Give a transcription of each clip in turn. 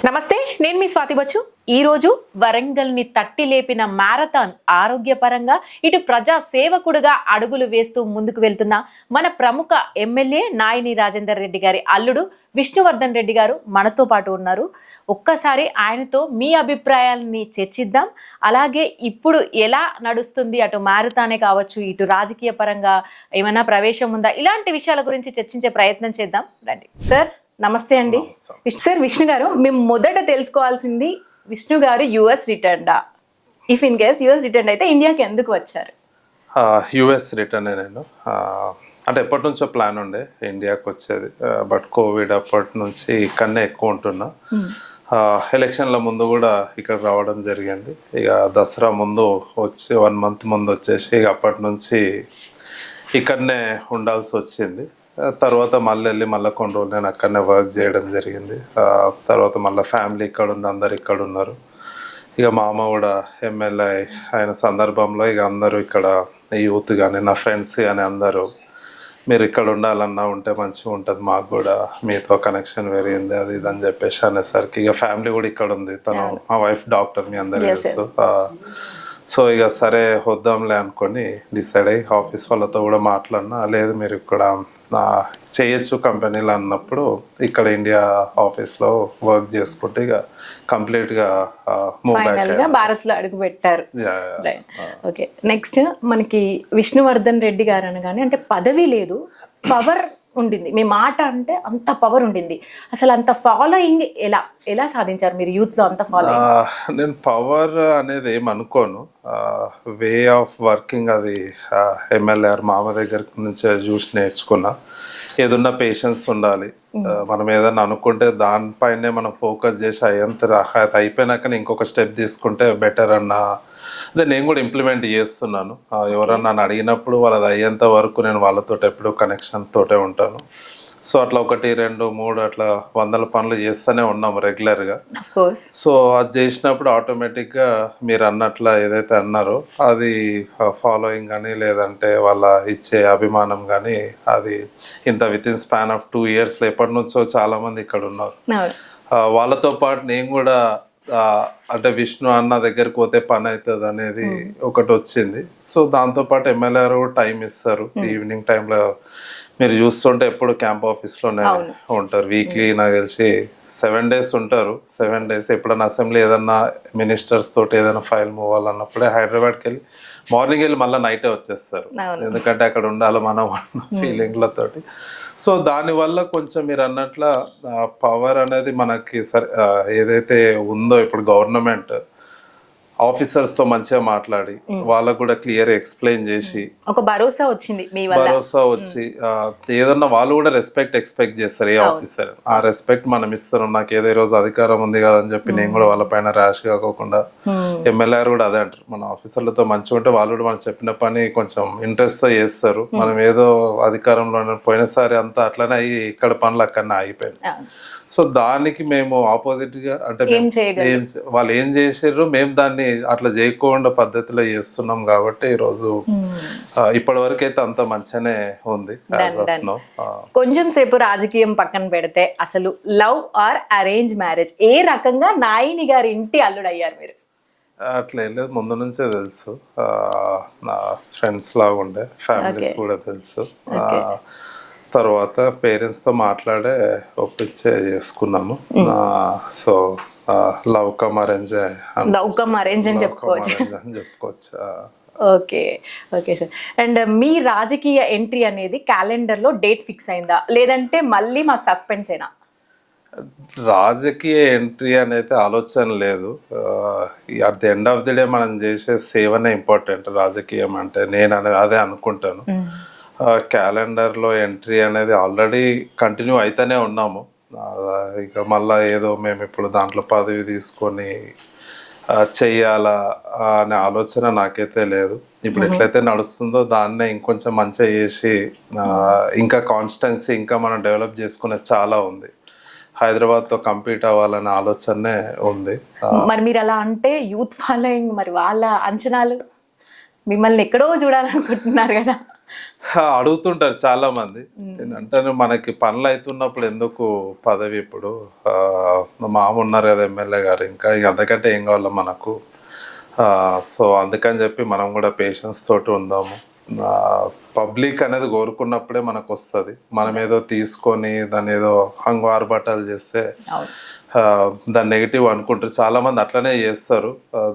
నమస్తే, నేను మీ స్వాతి బచ్చు. ఈ రోజు వరంగల్ని తట్టి లేపిన మ్యారథాన్ ఆరోగ్యపరంగా ఇటు ప్రజా సేవకుడుగా అడుగులు వేస్తూ ముందుకు వెళ్తున్న మన ప్రముఖ ఎమ్మెల్యే నాయిని రాజేందర్ రెడ్డి గారి అల్లుడు విష్ణువర్ధన్ రెడ్డి గారు మనతో పాటు ఉన్నారు. ఒక్కసారి ఆయనతో మీ అభిప్రాయాలని చర్చిద్దాం. అలాగే ఇప్పుడు ఎలా నడుస్తుంది, అటు మ్యారథానే కావచ్చు, ఇటు రాజకీయ పరంగా ఏమైనా ప్రవేశం ఉందా, ఇలాంటి విషయాల గురించి చర్చించే ప్రయత్నం చేద్దాం. రండి సార్. నమస్తే అండి. సార్, విష్ణు గారు, మేము మొదట తెలుసుకోవాల్సింది, విష్ణు గారు యుఎస్ రిటర్న్డా? If in case US return అయితే ఇండియాకి ఎందుకు వచ్చారు? యుఎస్ రిటర్న్ నేను అంటే ఎప్పటి నుంచో ప్లాన్ ఉండే ఇండియాకి వచ్చేది. బట్ కోవిడ్ అప్పటి నుంచి ఇక్కడనే ఎక్కువ ఉంటున్నా. ఎలక్షన్ల ముందు కూడా ఇక్కడ రావడం జరిగింది. ఇక దసరా ముందు వచ్చి 1 month ముందు వచ్చేసి ఇక అప్పటి నుంచి ఇక్కడనే ఉండాల్సి వచ్చింది. తర్వాత మళ్ళీ కొన్ని రోజులు నేను అక్కడనే వర్క్ చేయడం జరిగింది. తర్వాత మళ్ళీ ఫ్యామిలీ ఇక్కడ ఉంది, అందరు ఇక్కడ ఉన్నారు. ఇక మా అమ్మ కూడా ఎమ్మెల్యే అయిన సందర్భంలో ఇక అందరూ ఇక్కడ యూత్ కానీ నా ఫ్రెండ్స్ కానీ అందరూ మీరు ఇక్కడ ఉండాలన్నా ఉంటే మంచిగా ఉంటుంది, మాకు కూడా మీతో కనెక్షన్ పెరిగింది అది ఇది అని చెప్పేసి అనేసరికి ఇక ఫ్యామిలీ కూడా ఇక్కడ ఉంది. తను మా వైఫ్ డాక్టర్, మీ అందరూ తెలుసు. సో ఇక సరే వద్దాంలే అనుకొని డిసైడ్ అయ్యి ఆఫీస్ వాళ్ళతో కూడా మాట్లాడినా, లేదు మీరు ఇక్కడ చేయొచ్చు కంపెనీలు అన్నప్పుడు ఇక్కడ ఇండియా ఆఫీస్లో వర్క్ చేసుకుంటే ఇక కంప్లీట్గా భారత్లో అడుగు పెట్టారు. ఓకే, నెక్స్ట్ మనకి విష్ణువర్ధన్ రెడ్డి గారు అనగానే అంటే పదవి లేదు, పవర్ ఉండింది. మీ మాట అంటే అంత పవర్ ఉండింది. అసలు అంత ఫాలోయింగ్ ఎలా సాధించారు మీరు యూత్లో అంత ఫాలోయింగ్? నేను పవర్ అనేది ఏమనుకోను, వే ఆఫ్ వర్కింగ్ అది ఎమ్మెల్యే మామ దగ్గర నుంచే చూసి నేర్చుకున్నా. ఏదన్నా పేషెన్స్ ఉండాలి. మనం ఏదన్నా అనుకుంటే దానిపైనే మనం ఫోకస్ చేసి అది అయిపోయినాక ఇంకొక స్టెప్ తీసుకుంటే బెటర్ అన్న అదే నేను కూడా ఇంప్లిమెంట్ చేస్తున్నాను. ఎవరన్నా నన్ను అడిగినప్పుడు వాళ్ళది అయ్యేంత వరకు నేను వాళ్ళతో ఎప్పుడూ కనెక్షన్ తోటే ఉంటాను. సో అట్లా 1, 2, 3 అట్లా 100 పనులు చేస్తూనే ఉన్నాము రెగ్యులర్గా. సో అది చేసినప్పుడు ఆటోమేటిక్గా మీరు అన్నట్ల ఏదైతే అన్నారో అది ఫాలోయింగ్ కానీ లేదంటే వాళ్ళ ఇచ్చే అభిమానం కానీ అది ఇంత with in span of 2 years ఎప్పటి నుంచో చాలామంది ఇక్కడ ఉన్నారు. వాళ్ళతో పాటు నేను కూడా అంటే విష్ణు అన్న దగ్గరికి పోతే పని అవుతుంది అనేది ఒకటి వచ్చింది. సో దాంతోపాటు ఎమ్మెల్యే కూడా టైం ఇస్తారు. ఈవినింగ్ టైంలో మీరు చూస్తుంటే ఎప్పుడు క్యాంప్ ఆఫీస్లోనే ఉంటారు. వీక్లీ నాకు తెలిసి 7 days ఉంటారు. 7 days ఎప్పుడైనా అసెంబ్లీ ఏదన్నా మినిస్టర్స్ తోటి ఏదైనా ఫైల్ మూవ్ అవ్వాలన్నప్పుడే హైదరాబాద్కి వెళ్ళి మార్నింగ్ వెళ్ళి మళ్ళీ నైటే వచ్చేస్తారు. ఎందుకంటే అక్కడ ఉండాలి మనం అన్న ఫీలింగ్లతోటి. సో దానివల్ల కొంచెం మీరు అన్నట్ల పవర్ అనేది మనకి ఏదైతే ఉందో ఇప్పుడు గవర్నమెంట్ ఆఫీసర్స్తో మంచిగా మాట్లాడి వాళ్ళకు కూడా క్లియర్ ఎక్స్ప్లెయిన్ చేసి ఒక భరోసా వచ్చింది, భరోసా వచ్చి ఏదన్నా వాళ్ళు కూడా ఎక్స్పెక్ట్ చేస్తారు ఏ ఆఫీసర్. ఆ రెస్పెక్ట్ మనం ఇస్తున్నాం, నాకు ఏదో రోజు అధికారం ఉంది కదా అని చెప్పి నేను కూడా వాళ్ళ పైన ర్యాష్ కాకుండా ఎమ్మెల్యే కూడా అదే అంటారు, మన ఆఫీసర్లతో మంచిగా ఉంటే వాళ్ళు కూడా మనం చెప్పిన పని కొంచెం ఇంట్రెస్ట్తో చేస్తారు. మనం ఏదో అధికారంలో పోయినసారి అంతా అట్లనే అయ్యి ఇక్కడ పనులు అక్కడనే ఆగిపోయింది. సో దానికి మేము ఆపోజిట్ గా అంటే వాళ్ళు ఏం చేసారు మేము దాన్ని అట్లా చేయకుండా పద్ధతిలో చేస్తున్నాం కాబట్టి ఈరోజు ఇప్పటి వరకు అయితే అంత మంచిగానే ఉంది. కొంచెం సేపు రాజకీయం పక్కన పెడితే అసలు లవ్ ఆర్ అరేంజ్ మ్యారేజ్, ఏ రకంగా నాయిని గారి ఇంటి అల్లుడు అయ్యారు మీరు? అట్లా ఏం లేదు, ముందు నుంచే తెలుసు. నా ఫ్రెండ్స్ లాగా ఉండే, ఫ్యామిలీస్ కూడా తెలుసు. తర్వాత పేరెంట్స్తో మాట్లాడే ఒప్పించే చేసుకున్నాము. సో లవ్ కమ్ అరేంజ్ అని చెప్పుకోవచ్చు. Okay sir. అండ్ మీ రాజకీయ ఎంట్రీ అనేది క్యాలెండర్లో డేట్ ఫిక్స్ అయిందా, లేదంటే మళ్ళీ మాకు సస్పెన్స్ అయినా? రాజకీయ ఎంట్రీ అనేది ఆలోచన లేదు. At the end of the day మనం చేసే సేవనే ఇంపార్టెంట్. రాజకీయం అంటే నేను అదే అనుకుంటాను. క్యాలెండర్లో ఎంట్రీ అనేది ఆల్రెడీ కంటిన్యూ అయితేనే ఉన్నాము. ఇక మళ్ళీ ఏదో మేము ఇప్పుడు దాంట్లో పదవి తీసుకొని చెయ్యాలా అనే ఆలోచన నాకైతే లేదు. ఇప్పుడు ఎట్లయితే నడుస్తుందో దాన్నే ఇంకొంచెం మంచిగా చేసి ఇంకా కాన్స్టెన్సీ ఇంకా మనం డెవలప్ చేసుకునేది చాలా ఉంది. హైదరాబాద్తో కంపీట్ అవ్వాలనే ఆలోచనే ఉంది. మరి మీరు అలా అంటే యూత్ ఫాలోయింగ్, మరి వాళ్ళ అంచనాలు మిమ్మల్ని ఎక్కడో చూడాలనుకుంటున్నారు కదా? అడుగుతుంటారు చాలా మంది. అంటే మనకి పనులు అవుతున్నప్పుడు ఎందుకు పదవి, ఇప్పుడు మామ ఉన్నారు కదా ఎమ్మెల్యే గారు, ఇంకా ఇక అంతకంటే ఏం కావాలో మనకు. సో అందుకని చెప్పి మనం కూడా పేషెన్స్ తోటి ఉందాము. పబ్లిక్ అనేది కోరుకున్నప్పుడే మనకు వస్తుంది. మనం ఏదో తీసుకొని దాన్ని ఏదో హంగు ఆర్భాటాలు చేస్తే దాన్ని నెగిటివ్ అనుకుంటారు. చాలా మంది అట్లనే చేస్తారు,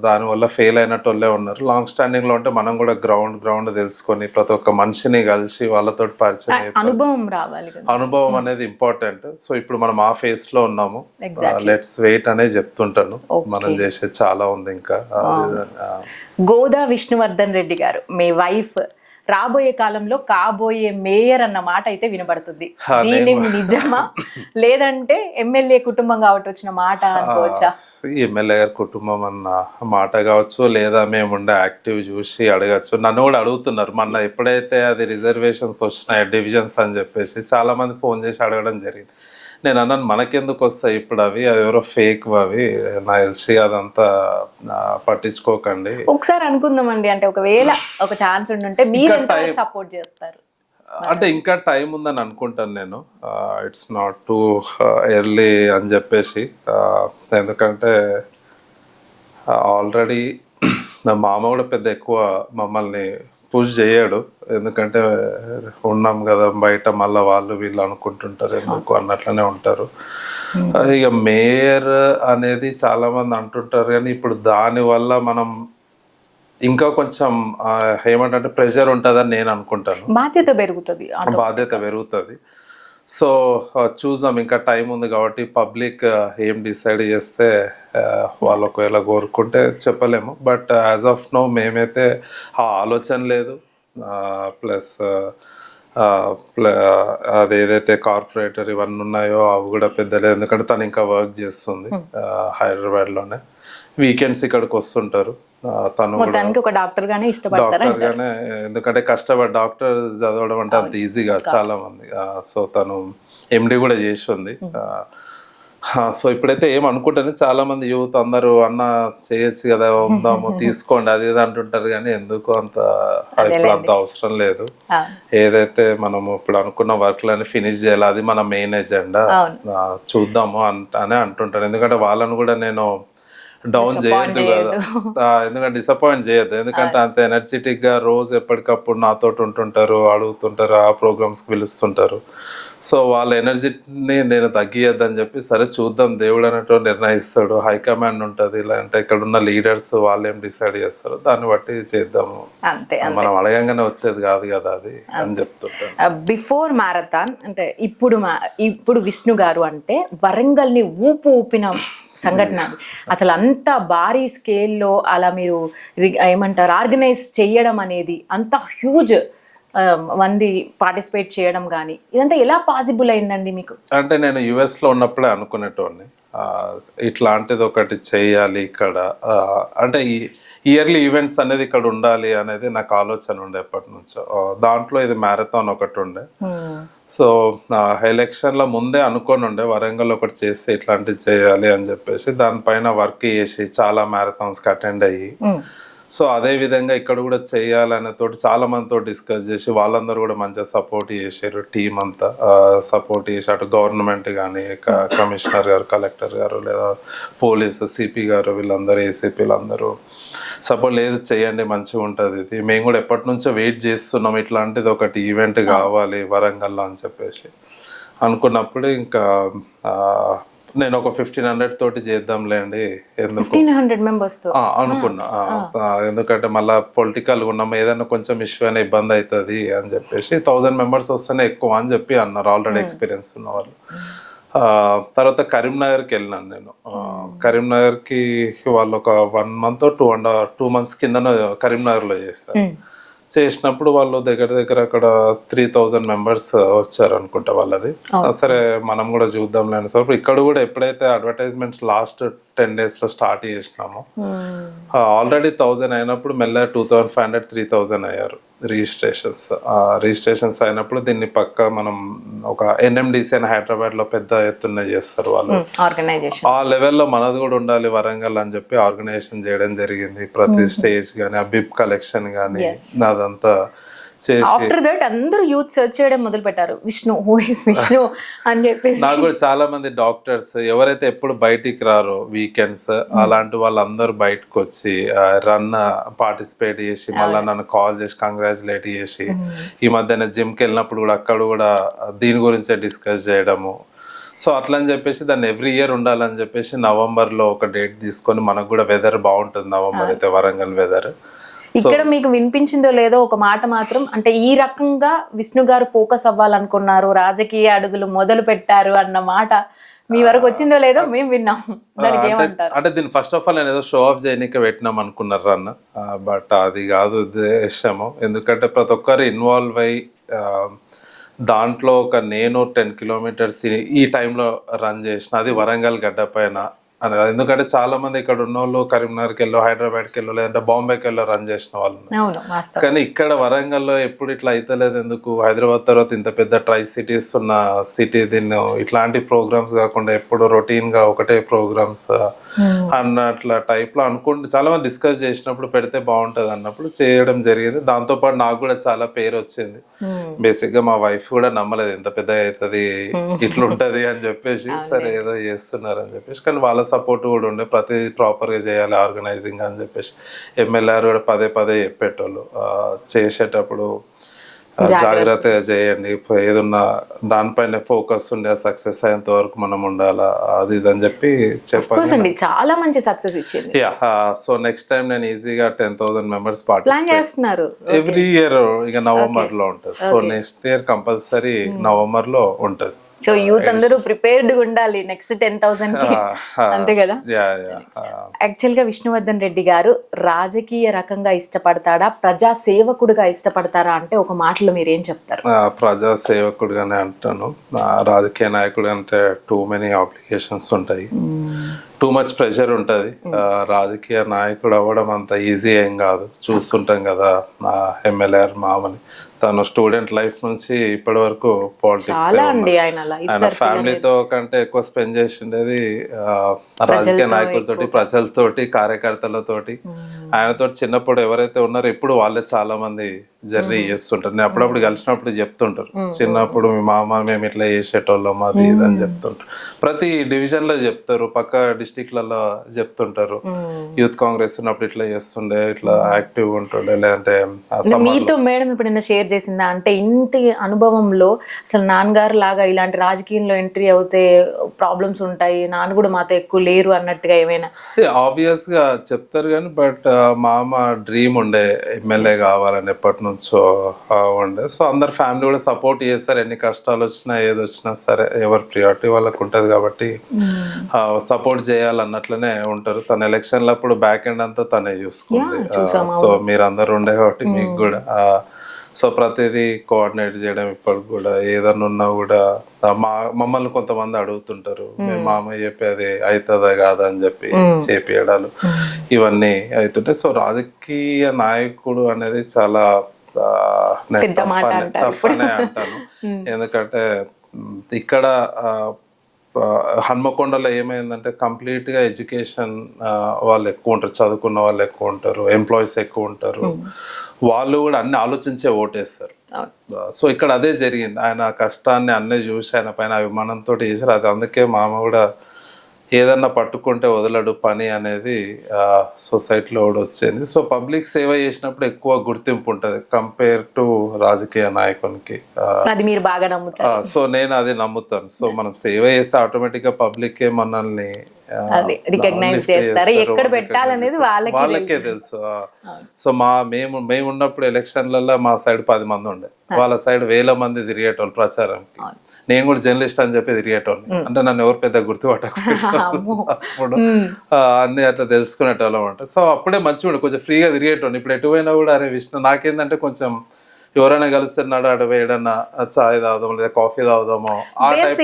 దానివల్ల ఫెయిల్ అయినట్టు వాళ్ళే ఉన్నారు. లాంగ్ స్టాండింగ్ లో ఉంటే మనం కూడా గ్రౌండ్ తెలుసుకొని ప్రతి ఒక్క మనిషిని కలిసి వాళ్ళతో పరిచయం, అనుభవం రావాలి, అనుభవం అనేది ఇంపార్టెంట్. సో ఇప్పుడు మనం ఆ ఫేస్ లో ఉన్నాము, లెట్స్ వెయిట్ అనేది చెప్తుంటాను. మనం చేసేది చాలా ఉంది ఇంకా. గోదా విష్ణువర్ధన్ రెడ్డి గారు, మీ వైఫ్, రాబోయే కాలంలో కాబోయే మేయర్ అన్న మాట అయితే వినబడుతుంది. దీని నిజమా లేదంటే ఎమ్మెల్యే కుటుంబం కాబట్టి వచ్చిన మాట అనుకోవచ్చా? ఎమ్మెల్యే గారి కుటుంబం అన్న మాట కావచ్చు, లేదా మేముండే యాక్టివ్ చూసి అడగచ్చు. నన్ను కూడా అడుగుతున్నారు. మొన్న ఎప్పుడైతే అది రిజర్వేషన్స్ వచ్చినాయి, డివిజన్స్ అని చెప్పేసి చాలా మంది ఫోన్ చేసి అడగడం జరిగింది. నేను అన్నాను, మనకెందుకు వస్తాయి ఇప్పుడు అవి ఎవరో ఫేక్ అవి, నా తెలిసి అదంతా పట్టించుకోకండి. ఒకసారి అనుకుందామండి, అంటే ఒకవేళ ఒక ఛాన్స్ ఉంటే మీరు సపోర్ట్ చేస్తారు అంటే ఇంకా టైం ఉందని అనుకుంటాను నేను. ఇట్స్ నాట్ టూ ఎర్లీ అని చెప్పేసి. ఎందుకంటే ఆల్రెడీ నా మామ కూడా పెద్ద ఎక్కువ మమ్మల్ని పుష్ చేయడు. ఎందుకంటే ఉన్నాం కదా బయట, మళ్ళీ వాళ్ళు వీళ్ళు అనుకుంటుంటారు ఎందుకు అన్నట్లనే ఉంటారు. ఇక మేయర్ అనేది చాలా మంది అంటుంటారు, కానీ ఇప్పుడు దానివల్ల మనం ఇంకా కొంచెం ఏమంటే ప్రెషర్ ఉంటుందని నేను అనుకుంటాను. బాధ్యత పెరుగుతుంది. సో చూద్దాం, ఇంకా టైం ఉంది కాబట్టి. పబ్లిక్ ఏం డిసైడ్ చేస్తే వాళ్ళు ఒకవేళ కోరుకుంటే చెప్పలేము. బట్ యాజ్ ఆఫ్ నో మేమైతే ఆ ఆలోచన లేదు. ప్లస్ అది ఏదైతే కార్పొరేటర్ ఇవన్నీ ఉన్నాయో అవి కూడా పెద్ద లేదు. ఎందుకంటే తను ఇంకా వర్క్ చేస్తుంది హైదరాబాద్లోనే. వీకెండ్స్ ఇక్కడికి వస్తుంటారు. తను డాక్టర్ గానే, ఎందుకంటే కష్టపడి డాక్టర్ చదవడం అంటే అంత ఈజీగా చాలా మంది. సో తను ఎండి కూడా చేసి ఉంది. సో ఇప్పుడైతే ఏమనుకుంటాను, చాలా మంది యూత్ అందరూ అన్న చేయొచ్చు కదా, ఉందాము తీసుకోండి అది ఇది అంటుంటారు, కానీ ఎందుకు అంత ఇప్పుడు అంత అవసరం లేదు. ఏదైతే మనము ఇప్పుడు అనుకున్న వర్క్లని ఫినిష్ చేయాలి, అది మన మెయిన్ ఎజెండా. చూద్దాము అని అంటుంటారు. ఎందుకంటే వాళ్ళని కూడా నేను డౌన్ చేయొద్దు కదా, ఎందుకంటే డిసప్పాయింట్ చేయొద్దు. ఎందుకంటే అంత ఎనర్జెటిక్ గా రోజు ఎప్పటికప్పుడు నాతో ఉంటుంటారు, అడుగుతుంటారు, ఆ ప్రోగ్రామ్స్కి పిలుస్తుంటారు. సో వాళ్ళ ఎనర్జీని నేను తగ్గియద్దని చెప్పి, సరే చూద్దాం, దేవుడు అన్నట్టు నిర్ణయిస్తాడు, హైకమాండ్ ఉంటుంది, ఇలాంటి ఇక్కడ ఉన్న లీడర్స్ వాళ్ళు ఏం డిసైడ్ చేస్తారు దాన్ని బట్టి చేద్దాము. మనం అడగంగానే వచ్చేది కాదు కదా అది అని చెప్తుంటాను. బిఫోర్ మ్యారథాన్ అంటే ఇప్పుడు విష్ణు గారు అంటే వరంగల్ ని ఊపిన సంఘటన అసలు అంత భారీ స్కేల్లో అలా మీరు ఏమంటారు ఆర్గనైజ్ చేయడం అనేది, అంత హ్యూజ్ మంది పార్టిసిపేట్ చేయడం కానీ, ఇదంతా ఎలా పాసిబుల్ అయిందండి మీకు? అంటే నేను యుఎస్లో ఉన్నప్పుడే అనుకునేటోడిని ఇట్లాంటిది ఒకటి చేయాలి ఇక్కడ. అంటే ఈ ఇయర్లీ ఈవెంట్స్ అనేది ఇక్కడ ఉండాలి అనేది నాకు ఆలోచన ఉండే ఎప్పటి నుంచో. దాంట్లో ఇది మ్యారథాన్ ఒకటి ఉండే. సో ఎలక్షన్ల ముందే అనుకొని ఉండే వరంగల్ ఒకటి చేస్తే ఇట్లాంటివి చేయాలి అని చెప్పేసి, దానిపైన వర్క్ చేసి చాలా మ్యారథాన్స్కి అటెండ్ అయ్యి, సో అదే విధంగా ఇక్కడ కూడా చేయాలనే తోటి చాలా మందితో డిస్కస్ చేసి వాళ్ళందరూ కూడా మంచిగా సపోర్ట్ చేశారు. టీం అంతా సపోర్ట్ చేసి, అటు గవర్నమెంట్ కానీ, కమిషనర్ గారు, కలెక్టర్ గారు, లేదా పోలీసు సిపి గారు, వీళ్ళందరూ ఏసీపీలు అందరూ సపోర్ట్ లేదు చేయండి మంచిగా ఉంటుంది, ఇది మేము కూడా ఎప్పటి నుంచో వెయిట్ చేస్తున్నాం, ఇట్లాంటిది ఒకటి ఈవెంట్ కావాలి వరంగల్లో అని చెప్పేసి అనుకున్నప్పుడు ఇంకా నేను ఒక 1500 తోటి చేద్దాంలేండి, ఎందుకు 1500 మెంబర్స్ అనుకున్నా. ఎందుకంటే మళ్ళీ పొలిటికల్ ఉన్నాము, ఏదైనా కొంచెం ఇష్యూ అయినా ఇబ్బంది అవుతుంది అని చెప్పేసి 1000 మెంబర్స్ వస్తేనే ఎక్కువ అని చెప్పి అన్నారు ఆల్రెడీ ఎక్స్పీరియన్స్ ఉన్న వాళ్ళు. తర్వాత కరీంనగర్కి వెళ్ళినాను నేను. కరీంనగర్కి వాళ్ళు ఒక 1 month 2 months కింద కరీంనగర్లో చేస్తారు. చేసినప్పుడు వాళ్ళు దగ్గర అక్కడ 3000 మెంబర్స్ వచ్చారు అనుకుంటా వాళ్ళది. సరే మనం కూడా చూద్దాం లేని. సో ఇక్కడ కూడా ఎప్పుడైతే అడ్వర్టైజ్మెంట్స్ లాస్ట్ 10 days లో స్టార్ట్ చేసినామో ఆల్రెడీ 1000 అయినప్పుడు మెల్లగా 2500 3000 అయ్యారు రిజిస్ట్రేషన్స్ అయినప్పుడు. దీన్ని పక్క మనం ఒక ఎన్ఎండిసి అని హైదరాబాద్ లో పెద్ద ఎత్తున చేస్తారు వాళ్ళు, ఆ లెవెల్లో మనది కూడా ఉండాలి వరంగల్ అని చెప్పి ఆర్గనైజేషన్ చేయడం జరిగింది. ప్రతి స్టేజ్ కానీ, ఆ బిప్ కలెక్షన్ కానీ అదంతా చేసి ఆఫ్టర్ దట్ అందరూ యూత్ సెర్చ్ చేయడం మొదలు పెట్టారు, విష్ణు హూ ఇస్ విష్ణు అని చెప్పేసి. నాకు కూడా చాలా మంది డాక్టర్స్ ఎవరైతే ఎప్పుడు బయటికి రారో వీకెండ్స్ అలాంటి వాళ్ళందరూ బయటకు వచ్చి రన్ పార్టిసిపేట్ చేసి మళ్ళీ నన్ను కాల్ చేసి కంగ్రాచులేట్ చేసి ఈ మధ్యన జిమ్కి వెళ్ళినప్పుడు కూడా అక్కడ కూడా దీని గురించే డిస్కస్ చేయడము. సో అట్లా అని చెప్పేసి దాన్ని ఎవ్రీ ఇయర్ ఉండాలని చెప్పేసి నవంబర్లో ఒక డేట్ తీసుకొని మనకు కూడా వెదర్ బాగుంటుంది నవంబర్ అయితే వరంగల్ వెదర్. ఇక్కడ మీకు వినిపించిందో లేదో ఒక మాట మాత్రం, అంటే ఈ రకంగా విష్ణు గారు ఫోకస్ అవ్వాలనుకున్నారు, రాజకీయ అడుగులు మొదలు పెట్టారు అన్న మాట మీ వరకు వచ్చిందో లేదో మేము విన్నాం. దానికి ఏమంటారు? అంటే దీన్ని ఫస్ట్ ఆఫ్ ఆల్ నేను ఏదో షో ఆఫ్ చేయనీకి పెట్టినాం అనుకున్నారు రన్, బట్ అది కాదు ఉద్దేశము. ఎందుకంటే ప్రతి ఒక్కరు ఇన్వాల్వ్ అయ్యి దాంట్లో ఒక నేను 10 కిలోమీటర్స్ ఈ టైంలో రన్ చేసిన, అది వరంగల్ గడ్డ పైన అని. ఎందుకంటే చాలా మంది ఇక్కడ ఉన్న వాళ్ళు కరీంనగర్కి వెళ్ళో హైదరాబాద్కి వెళ్ళో లేదంటే బాంబేకి వెళ్ళో రన్ చేసిన వాళ్ళు, కానీ ఇక్కడ వరంగల్లో ఎప్పుడు ఇట్లా అయితలేదు ఎందుకు? హైదరాబాద్ తర్వాత ఇంత పెద్ద ట్రై సిటీస్ ఉన్న సిటీ, దీన్ని ఇట్లాంటి ప్రోగ్రామ్స్ కాకుండా ఎప్పుడు రొటీన్ గా ఒకటే ప్రోగ్రామ్స్ అన్నట్ల టైప్ లో అనుకుంటే చాలా మంది డిస్కస్ చేసినప్పుడు పెడితే బాగుంటది అన్నప్పుడు చేయడం జరిగింది. దాంతో పాటు నాకు కూడా చాలా పేరు వచ్చింది. బేసిక్ గా మా వైఫ్ కూడా నమ్మలేదు ఎంత పెద్దగా అవుతుంది ఇట్లుంటది అని చెప్పేసి, సరే ఏదో చేస్తున్నారు అని చెప్పేసి. కానీ వాళ్ళ సపోర్ట్ కూడా ఉండే, ప్రతిదీ ప్రాపర్గా చేయాలి ఆర్గనైజింగ్ అని చెప్పేసి ఎమ్మెల్యేలు కూడా పదే పదే చెప్పేటోళ్ళు చేసేటప్పుడు జాగ్రత్తగా చేయండి, ఏదన్నా దానిపైన ఫోకస్ ఉండే సక్సెస్ అయ్యేంత వరకు మనం ఉండాలా అది ఇది అని చెప్పి చెప్పండి. చాలా మంచి సక్సెస్ ఇచ్చింది. సో నెక్స్ట్ టైం నేను ఈజీగా 10,000 మెంబర్స్ పార్టిసిపేట్ చేస్తున్నారు ఎవ్రీ ఇయర్. ఇక నవంబర్ లో ఉంటుంది. So next year compulsory November లో ఉంటది. సో యూత్ అందరూ ప్రిపేర్డ్ ఉండాలి నెక్స్ట్ 10,000 కి, అంతే కదా? యాక్చువల్ గా విష్ణువర్ధన్ రెడ్డి గారు రాజకీయ రకంగా ఇష్టపడతాడా, ప్రజా సేవకుడుగా ఇష్టపడతారా అంటే ఒక మాటలో మీరు ఏం చెప్తారు? ప్రజా సేవకుడుగానే అంటాను. రాజకీయ నాయకుడు అంటే టూ మెనీ అప్లికేషన్స్ ఉంటాయి, టూ మచ్ ప్రెషర్ ఉంటుంది. రాజకీయ నాయకుడు అవ్వడం అంత ఈజీ ఏం కాదు. చూస్తుంటాం కదా ఎమ్మెల్యే మామని, తను స్టూడెంట్ లైఫ్ నుంచి ఇప్పటి వరకు పాలిటిక్స్, ఆయన ఫ్యామిలీతో కంటే ఎక్కువ స్పెండ్ చేసిండేది రాజకీయ నాయకులతోటి, ప్రజలతోటి, కార్యకర్తలతోటి. ఆయనతో చిన్నప్పుడు ఎవరైతే ఉన్నారో ఇప్పుడు వాళ్ళే చాలా మంది జర్నీ చేస్తుంటారు. నేను అప్పుడప్పుడు కలిసినప్పుడు చెప్తుంటారు, చిన్నప్పుడు మీ మామ మేము ఇట్లా చేసేటోళ్ళం అది ఇది అని చెప్తుంటారు. ప్రతి డివిజన్ లో చెప్తారు, పక్క డిస్టిక్లలో చెప్తుంటారు. యూత్ కాంగ్రెస్ ఉన్నప్పుడు ఇట్లా చేస్తుండే, ఇట్లా యాక్టివ్ ఉంటుండే. లేదంటే మీతో మేడం ఇప్పుడు షేర్ చేసిందా అంటే ఇంత అనుభవంలో అసలు నాన్నగారు లాగా ఇలాంటి రాజకీయంలో ఎంట్రీ అవుతే ప్రాబ్లమ్స్ ఉంటాయి, నాన్న కూడా మాతో ఎక్కువ లేరు అన్నట్టుగా ఏమైనా? ఆబ్వియస్ గా చెప్తారు కానీ, బట్ మామ డ్రీమ్ ఉండే ఎమ్మెల్యే కావాలని ఎప్పటి నుంచో ఉండే. సో అందరు ఫ్యామిలీ కూడా సపోర్ట్ చేస్తారు, ఎన్ని కష్టాలు వచ్చినా ఏది వచ్చినా సరే ఎవరి ప్రియారిటీ వాళ్ళకు ఉంటుంది కాబట్టి సపోర్ట్ చేయాలన్నట్లనే ఉంటారు. తన ఎలక్షన్ల అప్పుడు బ్యాక్ ఎండ్ అంతా తనే చూసుకుంది. సో మీరు అందరు ఉండే కాబట్టి మీకు కూడా సో ప్రతిదీ కోఆర్డినేట్ చేయడం. ఇప్పటికి కూడా ఏదన్నా ఉన్నా కూడా మమ్మల్ని కొంతమంది అడుగుతుంటారు, మేము మామయ్య చెప్పేది అవుతుందా కాదా అని చెప్పి చేపియడాలు ఇవన్నీ అవుతుంటాయి. సో రాజకీయ నాయకుడు అనేది చాలా టఫ్ అనే అంటాను. ఎందుకంటే ఇక్కడ హన్మకొండలో ఏమైందంటే కంప్లీట్గా ఎడ్యుకేషన్ వాళ్ళు ఎక్కువ ఉంటారు, చదువుకున్న వాళ్ళు ఎక్కువ ఉంటారు, ఎంప్లాయీస్ ఎక్కువ ఉంటారు. వాళ్ళు కూడా అన్ని ఆలోచించే ఓటేస్తారు. సో ఇక్కడ అదే జరిగింది. ఆయన కష్టాన్ని అన్నీ చూసి ఆయన పైన అభిమానంతో చేశారు. అది అందుకే మామ కూడా ఏదన్నా పట్టుకుంటే వదలడు పని అనేది సొసైటీలో కూడా వచ్చింది. సో పబ్లిక్ సేవ చేసినప్పుడు ఎక్కువ గుర్తింపు ఉంటుంది కంపేర్ టు రాజకీయ నాయకునికి. అది మీరు బాగా నమ్ముతారు. సో నేను అది నమ్ముతాను. సో మనం సేవ చేస్తే ఆటోమేటిక్ గా పబ్లిక్ మనల్ని రికగ్నైజ్ చేస్తారు, ఎక్కడ పెట్టాలనేది వాళ్ళకే తెలుసు. సో మేము ఉన్నప్పుడు ఎలక్షన్లలో మా సైడ్ 10 మంది ఉండే, వాళ్ళ సైడ్ 1000 మంది తిరిగేటోళ్ళు ప్రచారానికి. నేను కూడా జర్నలిస్ట్ అని చెప్పి తిరిగేటోళ్ళు, అంటే నన్ను ఎవరు పెద్ద గుర్తుపట్టకపోయేటోళ్ళు అప్పుడు అన్ని అట్లా తెలుసుకునేటోళ్ళం అంటే. సో అప్పుడే మంచిగా కొంచెం ఫ్రీగా తిరిగేటోళ్ళు. ఇప్పుడు ఎటు పోయినా కూడా అరే విష్ణు నాకేందంటే కొంచెం ఎవరైనా కలుస్తున్నాడు అడవి ఏడన్నా చాయ్ తాగుదాం లేదా కాఫీ తాగుదామో ఆ టైప్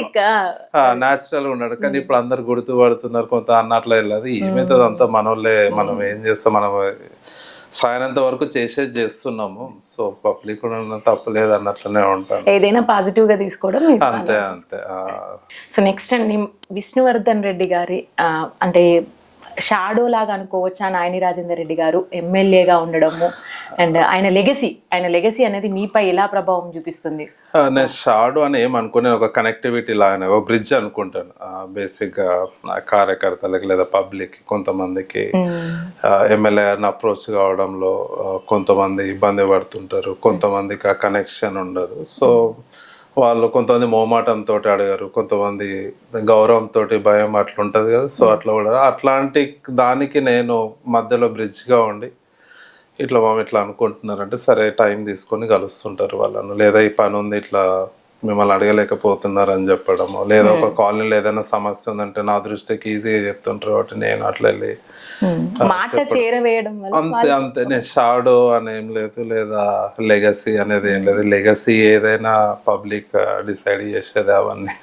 న్యాచురల్ గా ఉన్నాడు. కానీ ఇప్పుడు అందరు గుర్తుపడుతున్నారు కొంత అన్నట్లా వెళ్ళదు. ఏమైతుంది అంతా మనోళ్ళే, మనం ఏం చేస్తాం, మనం సాయనంత వరకు చేసేది చేస్తున్నాము. సో పబ్లిక్ కూడా తప్పలేదు అన్నట్లనే ఉంటాను, ఏదైనా పాజిటివ్ గా తీసుకోవడం అంతే అంతే. సో నెక్స్ట్ అండి, విష్ణువర్ధన్ రెడ్డి గారి అంటే షాడో లాగా అనుకోవచ్చా నాయని రాజేందర్ రెడ్డి గారు ఎమ్మెల్యేగా ఉండడము, అండ్ ఆయన లెగసీ అనేది మీపై ఎలా ప్రభావం చూపిస్తుంది? నేను షాడో అని ఏమనుకునే ఒక కనెక్టివిటీ లాగానే ఒక బ్రిడ్జ్ అనుకుంటాను బేసిక్గా కార్యకర్తలకి లేదా పబ్లిక్ కొంతమందికి ఎమ్మెల్యే గారిని అప్రోచ్ కావడంలో కొంతమంది ఇబ్బంది పడుతుంటారు, కొంతమందికి ఆ కనెక్షన్ ఉండదు. సో వాళ్ళు కొంతమంది మోమాటంతో అడిగారు, కొంతమంది గౌరవంతో భయం అట్లా ఉంటుంది కదా. సో అట్లా కూడా అట్లాంటి దానికి నేను మధ్యలో బ్రిడ్జ్గా ఉండి ఇట్లా ఇట్లా అనుకుంటున్నారంటే సరే టైం తీసుకొని కలుస్తుంటారు వాళ్ళను, లేదా ఈ పని ఉంది ఇట్లా మిమ్మల్ని అడగలేకపోతున్నారు అని చెప్పడము, లేదా ఒక కాలనీలో ఏదైనా సమస్య ఉందంటే నా దృష్టికి ఈజీగా చెప్తుంటారు కాబట్టి నేను అట్లా వెళ్ళి మాట చేరవేయడం అంతే అంతే. నేను షాడో అని ఏం లేదు, లేదా లెగసీ అనేది ఏం లేదు. లెగసీ ఏదైనా పబ్లిక్ డిసైడ్ చేసేది, అవన్నీ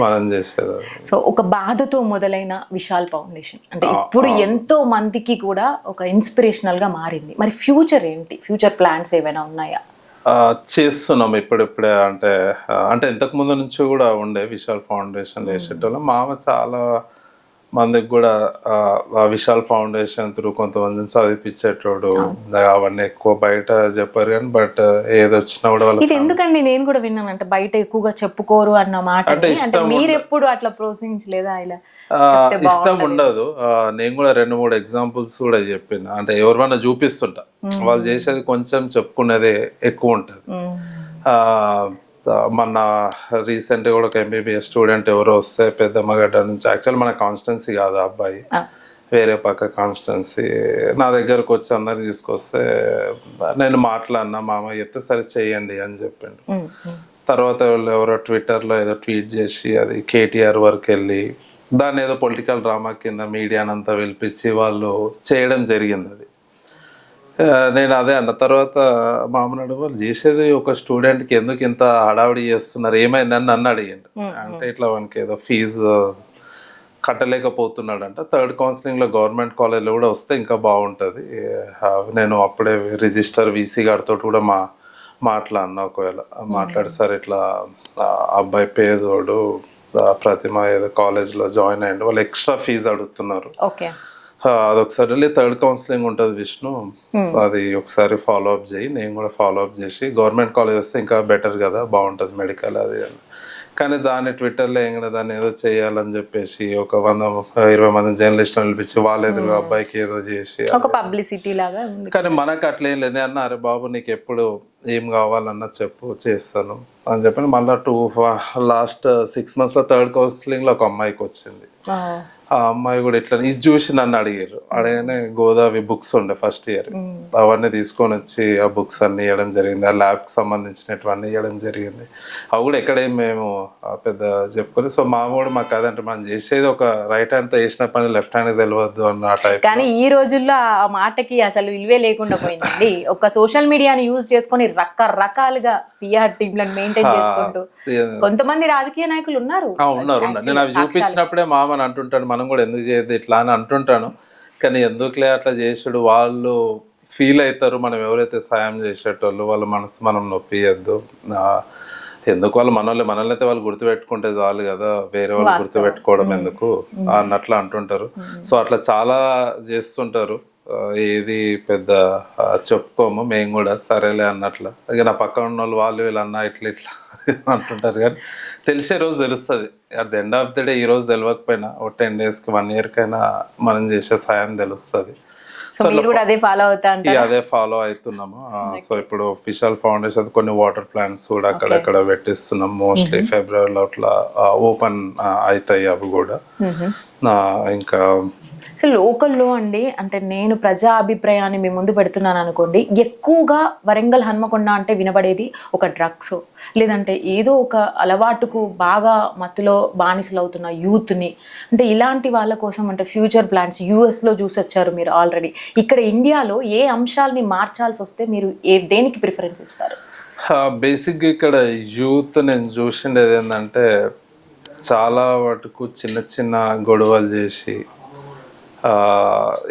మనం చేసేది. సో ఒక బాధతో మొదలైన విశాల్ ఫౌండేషన్ అంటే ఇప్పుడు ఎంతో మందికి కూడా ఒక ఇన్స్పిరేషనల్ గా మారింది. మరి ఫ్యూచర్ ఏంటి? ఫ్యూచర్ ప్లాన్స్ ఏమైనా ఉన్నాయా? చేస్తున్నాం ఇప్పుడిప్పుడే. అంటే ఇంతకు ముందు నుంచి కూడా ఉండే విశాల్ ఫౌండేషన్ చేసేటోళ్ళం. మామ చాలా మందికి కూడా ఆ విశాల్ ఫౌండేషన్ త్రూ కొంతమందిని చదివిపించేటోడు, అవన్నీ ఎక్కువ బయట చెప్పారు కానీ బట్ ఏది వచ్చినా కూడా ఇది ఎందుకండి నేను కూడా విన్నాను, అంటే బయట ఎక్కువగా చెప్పుకోరు అన్న మాట. అంటే మీరు ఎప్పుడు అట్లా ప్రోత్సహించలేదా? ఇలా ఇష్టం ఉండదు. నేను కూడా 2-3 ఎగ్జాంపుల్స్ కూడా చెప్పిన, అంటే ఎవరివన్నా చూపిస్తుంటా, వాళ్ళు చేసేది కొంచెం చెప్పుకునేది ఎక్కువ ఉంటుంది. మన రీసెంట్గా కూడా ఒక ఎంబీబీఎస్ స్టూడెంట్ ఎవరో వస్తే పెద్దమ్మగడ్డ నుంచి, యాక్చువల్ మన కాన్స్టెన్సీ కాదు ఆ అబ్బాయి, వేరే పక్క కాన్స్టెన్సీ, నా దగ్గరకు వచ్చి అందరు తీసుకొస్తే నేను మాట్లాడినా, మామ చెప్తే సరే చెయ్యండి అని చెప్పిండు. తర్వాత ఎవరో ట్విట్టర్లో ఏదో ట్వీట్ చేసి అది కేటీఆర్ వరకు వెళ్ళి దాన్ని ఏదో పొలిటికల్ డ్రామా కింద మీడియానంతా పిలిపించి వాళ్ళు చేయడం జరిగింది. అది నేను అదే అన్న తర్వాత మామూలు వాళ్ళు చేసేది ఒక స్టూడెంట్కి ఎందుకు ఇంత హడావిడి చేస్తున్నారు, ఏమైందని నన్ను అడిగాడు. అంటే ఇట్లా వానికి ఏదో ఫీజు కట్టలేకపోతున్నాడంట, 3rd కౌన్సిలింగ్లో గవర్నమెంట్ కాలేజ్లో కూడా వస్తే ఇంకా బాగుంటుంది. నేను అప్పుడే రిజిస్టర్ వీసీ గారితో కూడా మాట్లాడినా, ఒకవేళ మాట్లాడి సార్ ఇట్లా అబ్బాయి పేదోడు ప్రతిమ ఏదో కాలేజ్లో జాయిన్ అయ్యండి, వాళ్ళు ఎక్స్ట్రా ఫీజు అడుగుతున్నారు, అదొకసారి వెళ్ళి 3rd కౌన్సిలింగ్ ఉంటుంది విష్ణు, అది ఒకసారి ఫాలో అప్ చేయి. నేను కూడా ఫాలో అప్ చేసి గవర్నమెంట్ కాలేజ్ వస్తే ఇంకా బెటర్ కదా, బాగుంటుంది మెడికల్ అది అని. కానీ దాన్ని ట్విట్టర్లో ఏం కదా దాన్ని ఏదో చేయాలని చెప్పేసి ఒక 100-20 మంది జర్నలిస్టులు పిలిపించి వాళ్ళ ఎదురుగా అబ్బాయికి ఏదో చేసి పబ్లిసిటీ లాగా. కానీ మనకు అట్లేం లేదు అన్న, అరే బాబు నీకు ఎప్పుడు ఏం కావాలన్నా చెప్పు చేస్తాను అని చెప్పి మళ్ళీ లాస్ట్ 6 monthsలో 3rd కౌన్సిలింగ్లో ఒక అమ్మాయికి వచ్చింది. ఆ అమ్మాయి కూడా ఇట్లా ఇది చూసి నన్ను అడిగారు. అడిగానే గోదావరి బుక్స్ ఉండే ఫస్ట్ ఇయర్, అవన్నీ తీసుకొని వచ్చి ఆ బుక్స్ అన్ని ఇవ్వడం జరిగింది, ఆ ల్యాబ్కి సంబంధించినటువన్నీ ఇవ్వడం జరిగింది. అవి కూడా ఎక్కడేం మేము పెద్ద చెప్పుకొని. సో మా కూడా మాకు అదంటే మనం చేసేది ఒక రైట్ హ్యాండ్తో చేసిన పని లెఫ్ట్ హ్యాండ్కి తెలియవద్దు అన్న టైప్. కానీ ఈ రోజుల్లో ఆ మాటకి అసలు విలువే లేకుండా పోయిందండి. ఒక సోషల్ మీడియాని యూజ్ చేసుకొని రకరకాలుగా పిఆర్ టీంలను మెయింటైన్ చేసుకుంటూ కొంతమంది రాజకీయ నాయకులు ఉన్నారు. నేను అవి చూపించినప్పుడే మామని అంటుంటాను, మనం కూడా ఎందుకు చేయద్దు ఇట్లా అని అంటుంటాను. కానీ ఎందుకులే అట్లా చేసుడు, వాళ్ళు ఫీల్ అవుతారు మనం ఎవరైతే సాయం చేసేటోళ్ళు, వాళ్ళ మనసు మనం నొప్పియద్దు. ఎందుకు వాళ్ళు మనల్ని అయితే వాళ్ళు గుర్తుపెట్టుకుంటే చాలు కదా, వేరే వాళ్ళు గుర్తుపెట్టుకోవడం ఎందుకు అన్నట్లు అంటుంటారు. సో అట్లా చాలా చేస్తుంటారు, ఏది పెద్ద చెప్పుకోము మేము కూడా సరేలే అన్నట్లు. ఇక నా పక్కన ఉన్న వాళ్ళు వీళ్ళన్నా ఇట్లా అంటుంటారు. కానీ తెలిసే రోజు తెలుస్తుంది. At the end of the day ఈ రోజు తెలియకపోయినా ఒక 10 daysకి 1 yearకైనా మనం చేసే సాయం తెలుస్తుంది. అదే ఫాలో అవుతున్నాము. సో ఇప్పుడు విశాల్ ఫౌండేషన్ కొన్ని వాటర్ ప్లాంట్స్ కూడా అక్కడక్కడ పెట్టిస్తున్నాం. మోస్ట్లీ ఫిబ్రవరిలో అట్లా ఓపెన్ అవుతాయి అవి కూడా. ఇంకా సో లోకల్లో అండి, అంటే నేను ప్రజా అభిప్రాయాన్ని మీ ముందు పెడుతున్నాను అనుకోండి, ఎక్కువగా వరంగల్ హన్మకొండ అంటే వినబడేది ఒక డ్రగ్స్, లేదంటే ఏదో ఒక అలవాటుకు బాగా మత్తులో బానిసలు అవుతున్న యూత్ని, అంటే ఇలాంటి వాళ్ళ కోసం అంటే ఫ్యూచర్ ప్లాన్స్ యూఎస్లో చూసి వచ్చారు మీరు ఆల్రెడీ. ఇక్కడ ఇండియాలో ఏ అంశాలని మార్చాల్సి వస్తే మీరు దేనికి ప్రిఫరెన్స్ ఇస్తారు? బేసిక్గా ఇక్కడ యూత్ నేను చూసిండేది ఏంటంటే చాలా వాటికు చిన్న గొడవలు చేసి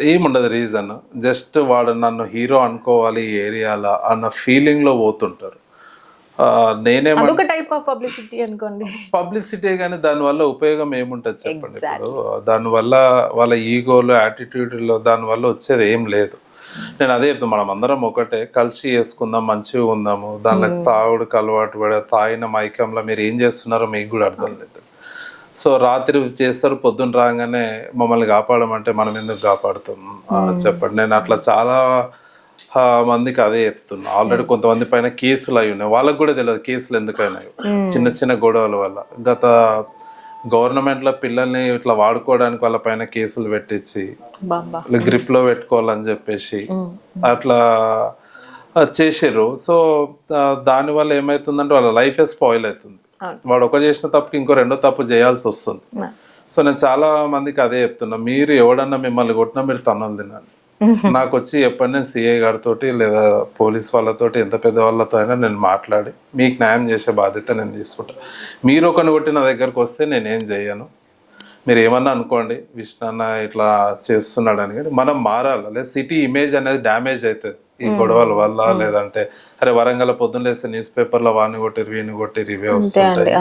ఏముండదు రీజన్, జస్ట్ వాడు నన్ను హీరో అనుకోవాలి ఈ ఏరియాలో అన్న ఫీలింగ్లో పోతుంటారు. నేనేమంటే టైప్ ఆఫ్ పబ్లిసిటీ అనుకోండి, పబ్లిసిటీ, కానీ దానివల్ల ఉపయోగం ఏముంటుంది చెప్పండి? ఇప్పుడు దానివల్ల వాళ్ళ ఈగోలో యాటిట్యూడ్లో దానివల్ల వచ్చేది ఏం లేదు. నేను అదే చెప్తాను, మనం అందరం ఒకటే, కలిసి చేసుకుందాం, మంచిగా ఉందాము. దానిలో తాగుడుకి అలవాటు పడే తాగిన మైకంలో మీరు ఏం చేస్తున్నారో మీకు కూడా అర్థం లేదు. సో రాత్రి చేస్తారు, పొద్దున్న రాగానే మమ్మల్ని కాపాడమంటే మనం ఎందుకు కాపాడుతాం చెప్పండి. నేను అట్లా చాలా మందికి అదే చెప్తున్నా. ఆల్రెడీ కొంతమంది పైన కేసులు అయి ఉన్నాయి, వాళ్ళకి కూడా తెలియదు కేసులు ఎందుకైనాయి, చిన్న చిన్న గొడవల వల్ల. గత గవర్నమెంట్లో పిల్లల్ని ఇట్లా వాడుకోవడానికి వాళ్ళ పైన కేసులు పెట్టించి గ్రిప్ లో పెట్టుకోవాలని చెప్పేసి అట్లా చేసారు. సో దానివల్ల ఏమవుతుందంటే వాళ్ళ లైఫే స్పాయిల్ అవుతుంది. వాడు ఒకటి చేసిన తప్పుకి ఇంకో రెండో తప్పు చేయాల్సి వస్తుంది. సో నేను చాలా మందికి అదే చెప్తున్నా, మీరు ఎవడన్నా మిమ్మల్ని కొట్టినా మీరు తన్నులు తినండి. నాకు వచ్చి ఎప్పటి నేను సిఐ గారితో లేదా పోలీస్ వాళ్ళతోటి, ఎంత పెద్ద వాళ్ళతో అయినా నేను మాట్లాడి మీకు న్యాయం చేసే బాధ్యత నేను తీసుకుంటాను. మీరు ఒకరిని కొట్టి నా దగ్గరకు వస్తే నేనేం చేయను. మీరు ఏమన్నా అనుకోండి, విష్ణు అన్న ఇట్లా చేస్తున్నాడని, కానీ మనం మారాలి. లేదా సిటీ ఇమేజ్ అనేది డ్యామేజ్ అవుతుంది ఈ గొడవల వల్ల. లేదంటే అరే వరంగల్ పొద్దున్న లేస్తే న్యూస్ పేపర్లో వాడిని కొట్టిరు వీని కొట్టిరు ఇవే వస్తుంటాయి.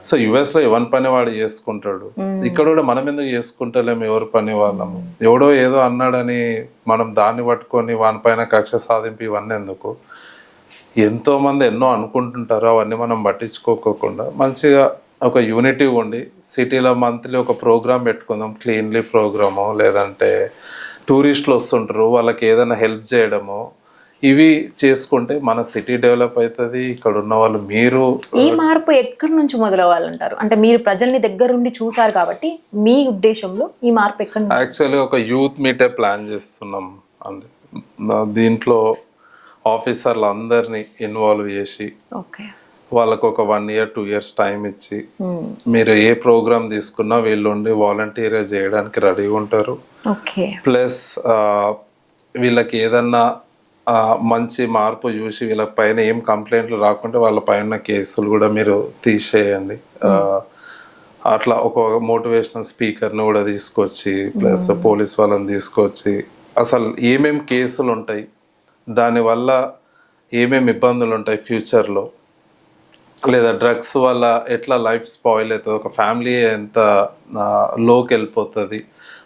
సో యుఎస్ లో ఎవరి పని వాడు చేసుకుంటాడు, ఇక్కడ కూడా మనం ఎందుకు చేసుకుంటలేము ఎవరి పని వాళ్ళము. ఎవడో ఏదో అన్నాడని మనం దాన్ని పట్టుకొని వాని పైన కక్ష సాధింపు ఇవన్నీ ఎందుకు. ఎంతో మంది ఎన్నో అనుకుంటుంటారు, అవన్నీ మనం పట్టించుకోకుండా మంచిగా ఒక యూనిటీ ఉండి సిటీలో మంత్లీ ఒక ప్రోగ్రామ్ పెట్టుకుందాం, క్లీన్లీ ప్రోగ్రాము. లేదంటే టూరిస్టులు వస్తుంటారు, వాళ్ళకి ఏదైనా హెల్ప్ చేయడము, ఇవి చేసుకుంటే మన సిటీ డెవలప్ అవుతుంది. ఇక్కడ ఉన్న వాళ్ళు మీరు ఈ మార్పు ఎక్కడి నుంచి మొదలవ్వాలంటారు? అంటే మీరు ప్రజల్ని దగ్గరుండి చూసారు కాబట్టి మీ ఉద్దేశంలో ఈ మార్పు ఎక్కడి నుంచి? యాక్చువల్గా ఒక యూత్ మీటే ప్లాన్ చేస్తున్నాం అండి. దీంట్లో ఆఫీసర్లు అందరినీ ఇన్వాల్వ్ చేసి వాళ్ళకు ఒక 1 year 2 years టైం ఇచ్చి, మీరు ఏ ప్రోగ్రామ్ తీసుకున్నా వీళ్ళు ఉండి వాలంటీర్గా చేయడానికి రెడీగా ఉంటారు. ప్లస్ వీళ్ళకి ఏదన్నా మంచి మార్పు చూసి వీళ్ళ పైన ఏం కంప్లైంట్లు రాకుంటే వాళ్ళ పైన కేసులు కూడా మీరు తీసేయండి. అట్లా ఒక మోటివేషనల్ స్పీకర్ని కూడా తీసుకొచ్చి, ప్లస్ పోలీస్ వాళ్ళని తీసుకొచ్చి అసలు ఏమేమి కేసులు ఉంటాయి, దానివల్ల ఏమేమి ఇబ్బందులు ఉంటాయి ఫ్యూచర్లో, లేదా డ్రగ్స్ వల్ల ఎట్లా లైఫ్ స్పాయిల్ అవుతుంది, ఒక ఫ్యామిలీ ఎంత లోకి వెళ్ళిపోతుంది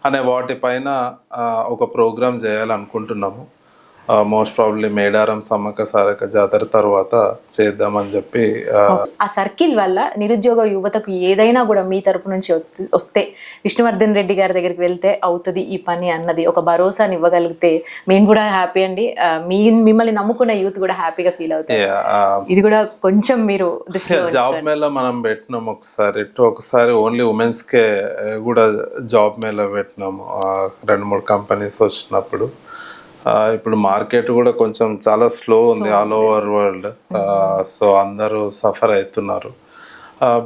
అనే వాటిపైన ఒక ప్రోగ్రామ్ చేయాలనుకుంటున్నాము. మోస్ట్ ప్రాబ్లీ మేడారం సమ్మక్క సారక్క జాతర తర్వాత చేద్దామని చెప్పి. ఆ సర్కిల్ వల్ల నిరుద్యోగ యువతకు ఏదైనా కూడా మీ తరపు నుంచి వస్తే విష్ణువర్ధన్ రెడ్డి గారి దగ్గరికి వెళ్తే అవుతుంది ఈ పని అన్నది ఒక భరోసాని ఇవ్వగలిగితే మేము కూడా హ్యాపీ అండి. మిమ్మల్ని నమ్ముకున్న యూత్ కూడా హ్యాపీగా ఫీల్ అవుతాయి. ఇది కూడా కొంచెం మీరు జాబ్ మేళ మనం పెట్టినాం ఒకసారి ఓన్లీ ఉమెన్స్కే కూడా జాబ్ మేళ పెట్టినాము 2-3 కంపెనీస్ వచ్చినప్పుడు. ఇప్పుడు మార్కెట్ కూడా కొంచెం చాలా స్లో ఉంది ఆల్ ఓవర్ వరల్డ్. సో అందరూ సఫర్ అవుతున్నారు.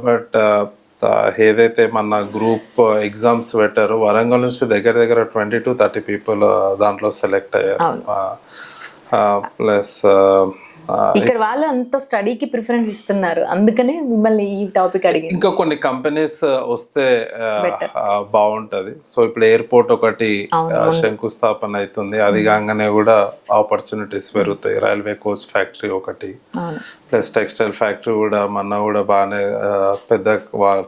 బట్ ఏదైతే మన గ్రూప్ ఎగ్జామ్స్ పెట్టారో వరంగల్ నుంచి దగ్గర దగ్గర 20 to 30 people దాంట్లో సెలెక్ట్ అయ్యారు. ప్లస్ ఇక్కడ వాళ్ళు అంత స్టడీకి ప్రిఫరెన్స్ ఇస్తున్నారు, అందుకనే మిమ్మల్ని ఈ టాపిక్ అడిగి. ఇంకా కొన్ని కంపెనీస్ వస్తే బాగుంటది. సో ఇప్పుడు ఎయిర్పోర్ట్ ఒకటి శంకుస్థాపన అవుతుంది, అది కాగానే కూడా ఆపర్చునిటీస్ పెరుగుతాయి. రైల్వే కోచ్ ఫ్యాక్టరీ ఒకటి, ప్లస్ టెక్స్టైల్ ఫ్యాక్టరీ కూడా మన కూడా బాగానే పెద్ద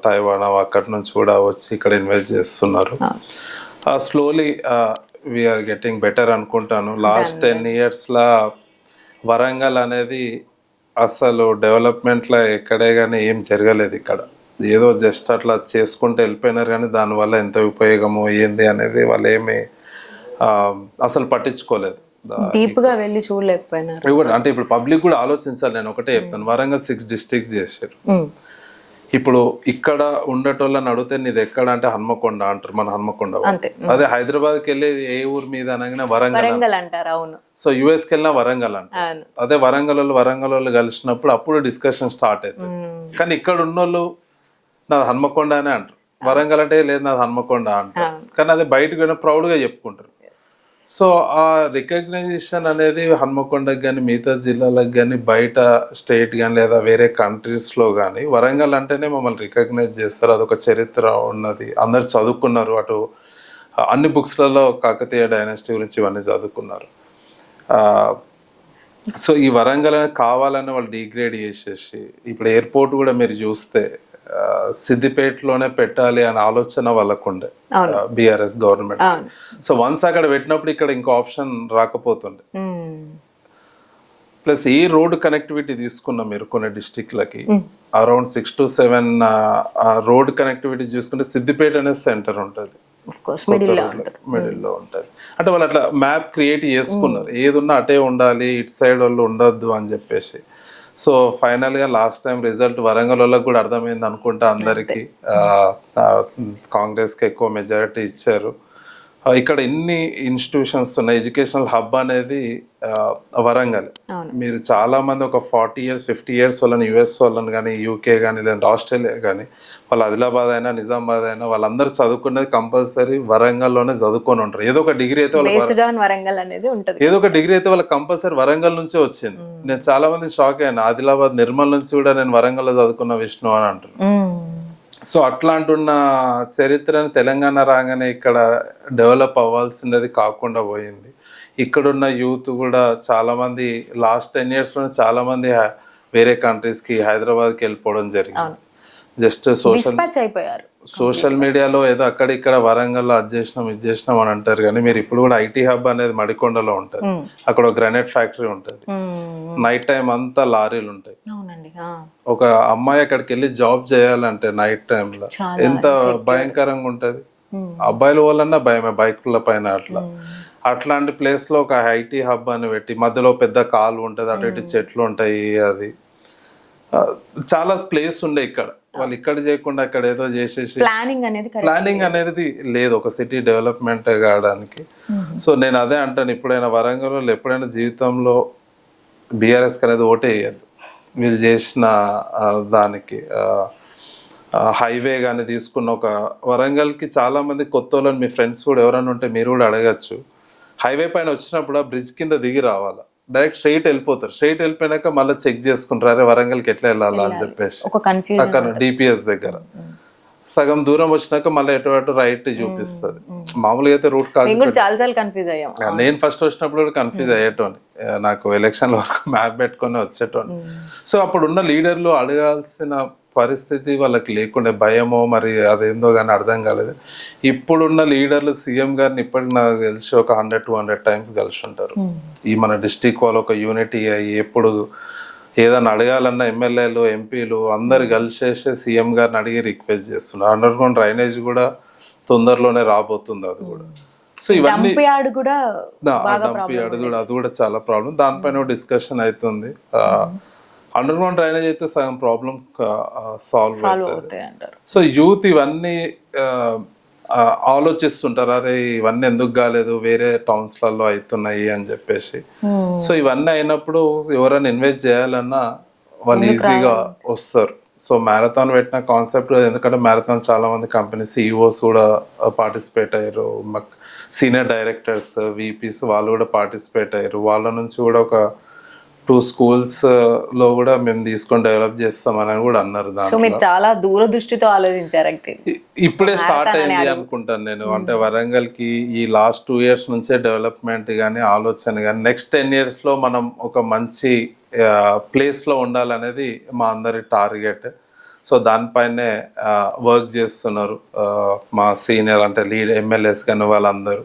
తైవాన్ అక్కడి నుంచి కూడా వచ్చి ఇక్కడ ఇన్వెస్ట్ చేస్తున్నారు. స్లోలీ వీఆర్ గెటింగ్ బెటర్ అనుకుంటాను. లాస్ట్ 10 years వరంగల్ అనేది అసలు డెవలప్మెంట్లో ఎక్కడే కానీ ఏం జరగలేదు. ఇక్కడ ఏదో జస్ట్ అట్లా చేసుకుంటూ వెళ్ళిపోయినారు, కానీ దానివల్ల ఎంత ఉపయోగము ఏంది అనేది వాళ్ళు ఏమి అసలు పట్టించుకోలేదు. డీప్గా వెళ్ళి చూడలేకపోయినారు. అంటే ఇప్పుడు పబ్లిక్ కూడా ఆలోచించాలి. నేను ఒకటే చెప్తాను, వరంగల్ 6 districts చేశారు. ఇప్పుడు ఇక్కడ ఉండేటోళ్ళని అడిగితే నీది ఎక్కడ అంటే హన్మకొండ అంటారు, మన హన్మకొండ. అదే హైదరాబాద్కి వెళ్ళి ఏ ఊరు మీద అనగానే వరంగల్ అంటారు. అవును. సో యుఎస్కి వెళ్ళినా వరంగల్ అంటారు. అదే వరంగల్ వాళ్ళు కలిసినప్పుడు అప్పుడు డిస్కషన్ స్టార్ట్ అవుతుంది. కానీ ఇక్కడ ఉన్నోళ్ళు నాది హన్మకొండ అనే అంటారు, వరంగల్ అంటే లేదు నాది హన్మకొండ అంటారు. కానీ అదే బయటకు వెళ్ళిన ప్రౌడ్గా చెప్పుకుంటారు. సో ఆ రికగ్నైజేషన్ అనేది హన్మకొండకి కానీ మిగతా జిల్లాలకు కానీ బయట స్టేట్ కానీ లేదా వేరే కంట్రీస్లో కానీ వరంగల్ అంటేనే మమ్మల్ని రికగ్నైజ్ చేస్తారు. అదొక చరిత్ర ఉన్నది, అందరు చదువుకున్నారు. అటు అన్ని బుక్స్లలో కాకతీయ డైనాసిటీ గురించి ఇవన్నీ చదువుకున్నారు. సో ఈ వరంగల్ కావాలని వాళ్ళు డిగ్రేడ్ చేసేసి ఇప్పుడు ఎయిర్పోర్ట్ కూడా మీరు చూస్తే సిద్దిపేటలోనే పెట్టాలి అనే ఆలోచన వాళ్ళకు ఉండే బీఆర్ఎస్ గవర్నమెంట్. సో వన్స్ అక్కడ పెట్టినప్పుడు ఇక్కడ ఇంకో ఆప్షన్ రాకపోతుండే. ప్లస్ ఈ రోడ్ కనెక్టివిటీ తీసుకున్నాం మీరు కొన్ని డిస్టిక్లకి అరౌండ్ 6 to 7 రోడ్ కనెక్టివిటీ చూసుకుంటే సిద్దిపేట అనే సెంటర్ ఉంటుంది, మిడిల్లో ఉంటుంది. అంటే వాళ్ళు అట్లా మ్యాప్ క్రియేట్ చేసుకున్నారు, ఏది ఉన్నా అటే ఉండాలి, ఇటు సైడ్ వాళ్ళు ఉండొద్దు అని చెప్పేసి. సో ఫైనల్గా లాస్ట్ టైం రిజల్ట్ వరంగల్ వాళ్ళకి కూడా అర్థమైంది అనుకుంటా అందరికీ. కాంగ్రెస్కి ఎక్కువ మెజారిటీ ఇచ్చారు. ఇక్కడ ఎన్ని ఇన్స్టిట్యూషన్స్ ఉన్నాయి, ఎడ్యుకేషనల్ హబ్ అనేది వరంగల్. మీరు చాలా మంది ఒక 40 years 50 years వాళ్ళని యుఎస్ వాళ్ళని కానీ యూకే కానీ లేదంటే ఆస్ట్రేలియా కానీ వాళ్ళు ఆదిలాబాద్ అయినా నిజామాబాద్ అయినా వాళ్ళందరూ చదువుకునేది కంపల్సరీ వరంగల్లోనే చదువుకొని ఉంటారు. ఏదో ఒక డిగ్రీ అయితే వరంగల్ అనేది ఉంటుంది, ఏదో ఒక డిగ్రీ అయితే వాళ్ళకి కంపల్సరీ వరంగల్ నుంచే వచ్చింది. నేను చాలా మంది షాక్ అయ్యాను, ఆదిలాబాద్ నిర్మల్ నుంచి కూడా నేను వరంగల్లో చదువుకున్న విష్ణు అని అంటున్నాను. సో అట్లాంటి ఉన్న చరిత్రను తెలంగాణ రాగానే ఇక్కడ డెవలప్ అవ్వాల్సినది కాకుండా పోయింది. ఇక్కడున్న యూత్ కూడా చాలామంది లాస్ట్ 10 yearsలోనే చాలామంది వేరే కంట్రీస్కి హైదరాబాద్కి వెళ్ళిపోవడం జరిగింది. జస్ట్ సోషల్ మీడియాలో ఏదో అక్కడ ఇక్కడ వరంగల్లో అది చేసినాం ఇది చేసినాం అని అంటారు, కానీ మీరు ఇప్పుడు కూడా ఐటీ హబ్ అనేది మడికొండలో ఉంటుంది, అక్కడ ఒక గ్రానైట్ ఫ్యాక్టరీ ఉంటుంది, నైట్ టైం అంతా లారీలు ఉంటాయి. ఒక అమ్మాయి అక్కడికి వెళ్ళి జాబ్ చేయాలంటే నైట్ టైంలో ఎంత భయంకరంగా ఉంటది. అబ్బాయిల వాళ్ళన్నా భయమే, బైకుల పైన అట్లాంటి ప్లేస్ లో ఒక ఐటీ హబ్ అని పెట్టి మధ్యలో పెద్ద కాలు ఉంటది, అటు ఇటు చెట్లు ఉంటాయి, అది చాలా ప్లేస్ ఉండే. ఇక్కడ వాళ్ళు ఇక్కడ చేయకుండా అక్కడ ఏదో చేసేసి ప్లానింగ్ అనేది లేదు ఒక సిటీ డెవలప్మెంట్ కావడానికి. సో నేను అదే అంటాను, ఇప్పుడైనా వరంగల్ ఎప్పుడైనా జీవితంలో బీఆర్ఎస్ అనేది ఓటే వేయద్దు. వీళ్ళు చేసిన దానికి హైవే కానీ తీసుకున్న ఒక వరంగల్కి చాలా మంది కొత్త వాళ్ళని మీ ఫ్రెండ్స్ కూడా ఎవరైనా ఉంటే మీరు కూడా అడగచ్చు. హైవే పైన వచ్చినప్పుడు ఆ బ్రిడ్జ్ కింద దిగి రావాలా, డైరెక్ట్ స్ట్రైట్ వెళ్ళిపోతారు. స్ట్రైట్ వెళ్ళిపోయినాక మళ్ళీ చెక్ చేసుకుంటారు, అరే వరంగల్కి ఎట్లా వెళ్ళాలా అని చెప్పేసి. అక్కడ డిపిఎస్ దగ్గర సగం దూరం వచ్చినాక మళ్ళీ ఎటు రైట్ చూపిస్తుంది. మామూలుగా అయితే రూట్ నేను ఫస్ట్ వచ్చినప్పుడు కూడా కన్ఫ్యూజ్ అయ్యేటోని, నాకు ఎలక్షన్ వరకు మ్యాప్ పెట్టుకొని వచ్చేటోని. సో అప్పుడున్న లీడర్లు అడగాల్సిన పరిస్థితి వాళ్ళకి లేకుండే, భయమో మరి అదేందో కానీ అర్థం కాలేదు. ఇప్పుడున్న లీడర్లు సీఎం గారిని ఇప్పటికి నాకు తెలిసి ఒక 100-200 times కలిసి ఉంటారు. ఈ మన డిస్టిక్ వాళ్ళు ఒక యూనిటీ అయ్యి ఎప్పుడు ఏదైనా అడగాలన్నా ఎమ్మెల్యేలు ఎంపీలు అందరు కలిసేసి సీఎం గారిని అడిగి రిక్వెస్ట్ చేస్తున్నారు. అండర్గ్రౌండ్ డ్రైనేజ్ కూడా తొందరలోనే రాబోతుంది, అది కూడా. సో ఇవన్నీ డంపియార్డ్ కూడా అది కూడా చాలా ప్రాబ్లం, దానిపైన డిస్కషన్ అవుతుంది. అండర్గ్రౌండ్ డ్రైనేజ్ అయితే సగం ప్రాబ్లం సాల్వ్ అవుతుంది. సో యూత్ ఇవన్నీ ఆలోచిస్తుంటారు, అరే ఇవన్నీ ఎందుకు కాలేదు, వేరే టౌన్స్లలో అవుతున్నాయి అని చెప్పేసి. సో ఇవన్నీ అయినప్పుడు ఎవరైనా ఇన్వెస్ట్ చేయాలన్నా వాళ్ళు ఈజీగా వస్తారు. సో మ్యారథాన్ పెట్టిన కాన్సెప్ట్, ఎందుకంటే మ్యారథాన్ చాలా మంది కంపెనీ సిఇఓస్ కూడా పార్టిసిపేట్ అయ్యారు, సీనియర్ డైరెక్టర్స్ విపిస్ వాళ్ళు కూడా పార్టిసిపేట్ అయ్యారు. వాళ్ళ నుంచి కూడా ఒక 2 schools లో కూడా మేము తీసుకొని డెవలప్ చేస్తామని కూడా అన్నారు. దాంట్లో చాలా దూరదృష్టితో ఆలోచించారు. ఇప్పుడే స్టార్ట్ అయింది అనుకుంటాను నేను. అంటే వరంగల్కి ఈ లాస్ట్ 2 years నుంచే డెవలప్మెంట్ కానీ ఆలోచన కానీ నెక్స్ట్ 10 years లో మనం ఒక మంచి ప్లేస్లో ఉండాలనేది మా అందరి టార్గెట్. సో దానిపైనే వర్క్ చేస్తున్నారు మా సీనియర్ అంటే లీడ్ ఎమ్మెల్యేస్ కానీ వాళ్ళందరూ.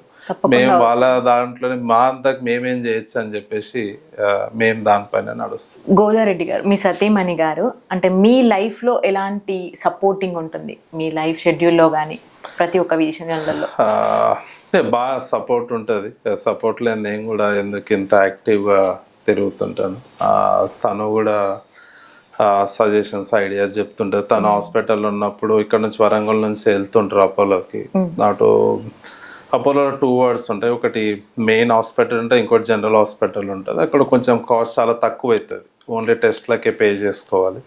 మేము వాళ్ళ దాంట్లోనే మా అంతకు మేమేం చేయొచ్చు అని చెప్పేసి మేము దానిపైన నడుస్తాం. గోదారెడ్డి గారు, మీ సతీమణి గారు, అంటే మీ లైఫ్లో ఎలాంటి సపోర్టింగ్ ఉంటుంది, మీ లైఫ్ షెడ్యూల్లో కానీ ప్రతి ఒక్క విషయంలో? బాగా సపోర్ట్ ఉంటుంది. సపోర్ట్ లేదు నేను కూడా ఎందుకు ఇంత యాక్టివ్గా తిరుగుతుంటాను. తను కూడా సజెషన్స్ ఐడియాస్ చెప్తుంటారు. తను హాస్పిటల్లో ఉన్నప్పుడు ఇక్కడ నుంచి వరంగల్ నుంచి వెళ్తుంటారు అపోలోకి. అపోలో 2 wards ఉంటాయి, ఒకటి మెయిన్ హాస్పిటల్ ఉంటుంది, ఇంకోటి జనరల్ హాస్పిటల్ ఉంటుంది. అక్కడ కొంచెం కాస్ట్ చాలా తక్కువ అవుతుంది, ఓన్లీ టెస్ట్లకే పే చేసుకోవాలి.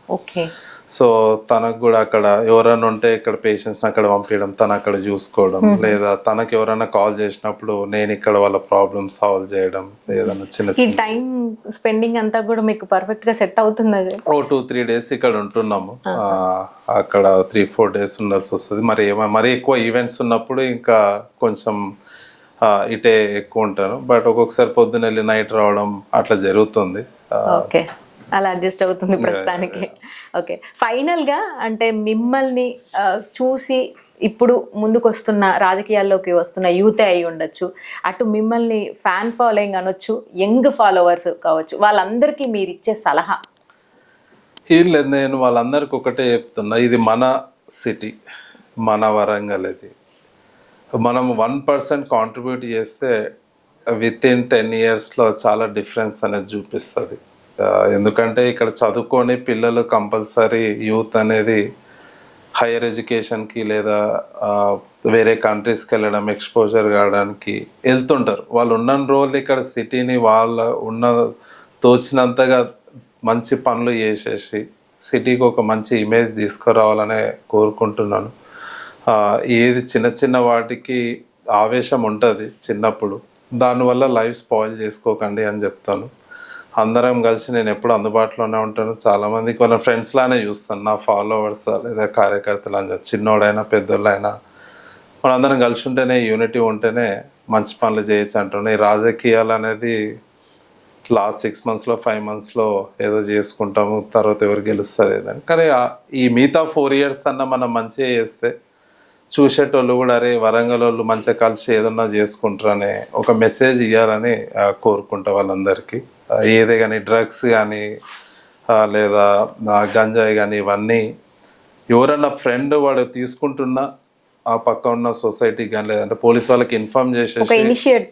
సో తనకు కూడా అక్కడ ఎవరైనా ఉంటే ఇక్కడ పేషెంట్స్ని అక్కడ పంపించడం, తను అక్కడ చూసుకోవడం, లేదా తనకు ఎవరైనా కాల్ చేసినప్పుడు నేను ఇక్కడ వాళ్ళ ప్రాబ్లమ్ సాల్వ్ చేయడం, ఏదైనా చిన్న టైం స్పెండింగ్ అంతా కూడా మీకు పర్ఫెక్ట్ గా సెట్ అవుతుంది. 2-3 days ఇక్కడ ఉంటున్నాము, అక్కడ 3-4 days ఉండాల్సి వస్తుంది. మరి ఎక్కువ ఈవెంట్స్ ఉన్నప్పుడు ఇంకా కొంచెం ఇటే ఎక్కువ ఉంటాను. బట్ ఒక్కొక్కసారి పొద్దున్న వెళ్ళి నైట్ రావడం అట్లా జరుగుతుంది. అలా అడ్జస్ట్ అవుతుంది ప్రస్తుతానికి. ఓకే, ఫైనల్గా అంటే మిమ్మల్ని చూసి ఇప్పుడు ముందుకు వస్తున్న రాజకీయాల్లోకి వస్తున్న యూతే అయి ఉండొచ్చు, అటు మిమ్మల్ని ఫ్యాన్ ఫాలోయింగ్ అనొచ్చు, యంగ్ ఫాలోవర్స్ కావచ్చు, వాళ్ళందరికీ మీరు ఇచ్చే సలహా? ఏం లేదు, నేను వాళ్ళందరికీ ఒకటే చెప్తున్నా, ఇది మన సిటీ, మన వరంగల్. ఇది మనం 1% కాంట్రిబ్యూట్ చేస్తే విత్ ఇన్ 10 yearsలో చాలా డిఫరెన్స్ అనేది చూపిస్తుంది. ఎందుకంటే ఇక్కడ చదువుకొని పిల్లలు కంపల్సరీ యూత్ అనేది హైయర్ ఎడ్యుకేషన్కి లేదా వేరే కంట్రీస్కి వెళ్ళడం, ఎక్స్పోజర్ కావడానికి వెళ్తుంటారు. వాళ్ళు ఉన్న రోజులు ఇక్కడ సిటీని వాళ్ళ ఉన్న తోచినంతగా మంచి పనులు చేసేసి సిటీకి ఒక మంచి ఇమేజ్ తీసుకురావాలనే కోరుకుంటున్నాను. ఏది చిన్న చిన్న వాటికి ఆవేశం ఉంటుంది చిన్నప్పుడు, దానివల్ల లైఫ్ స్పాయిల్ చేసుకోకండి అని చెప్తాను. అందరం కలిసి నేను ఎప్పుడు అందుబాటులోనే ఉంటాను. చాలామందికి వాళ్ళ ఫ్రెండ్స్ లానే చూస్తాను, నా ఫాలోవర్స్ లేదా కార్యకర్తలు అని చెప్పి, చిన్నోడైనా పెద్దోళ్ళైనా మనందరం కలిసి ఉంటేనే, యూనిటీ ఉంటేనే మంచి పనులు చేయొచ్చు అంటున్నాను. ఈ రాజకీయాలు అనేది లాస్ట్ 6 monthsలో 5 monthsలో ఏదో చేసుకుంటాము, తర్వాత ఎవరు గెలుస్తారు ఏదని. కానీ ఈ మిగతా 4 years అన్న మనం మంచిగా చేస్తే చూసేటోళ్ళు కూడా అరే వరంగల్ వాళ్ళు మంచిగా కలిసి ఏదన్నా చేసుకుంటారనే ఒక మెసేజ్ ఇవ్వాలని కోరుకుంటా వాళ్ళందరికీ. ఏదే కానీ డ్రగ్స్ కానీ లేదా గంజాయి కానీ ఇవన్నీ ఎవరన్నా ఫ్రెండ్ వాడు తీసుకుంటున్నా ఆ పక్క ఉన్న సొసైటీకి కానీ లేదంటే పోలీస్ వాళ్ళకి ఇన్ఫార్మ్ చేసేసి ఇనిషియేట్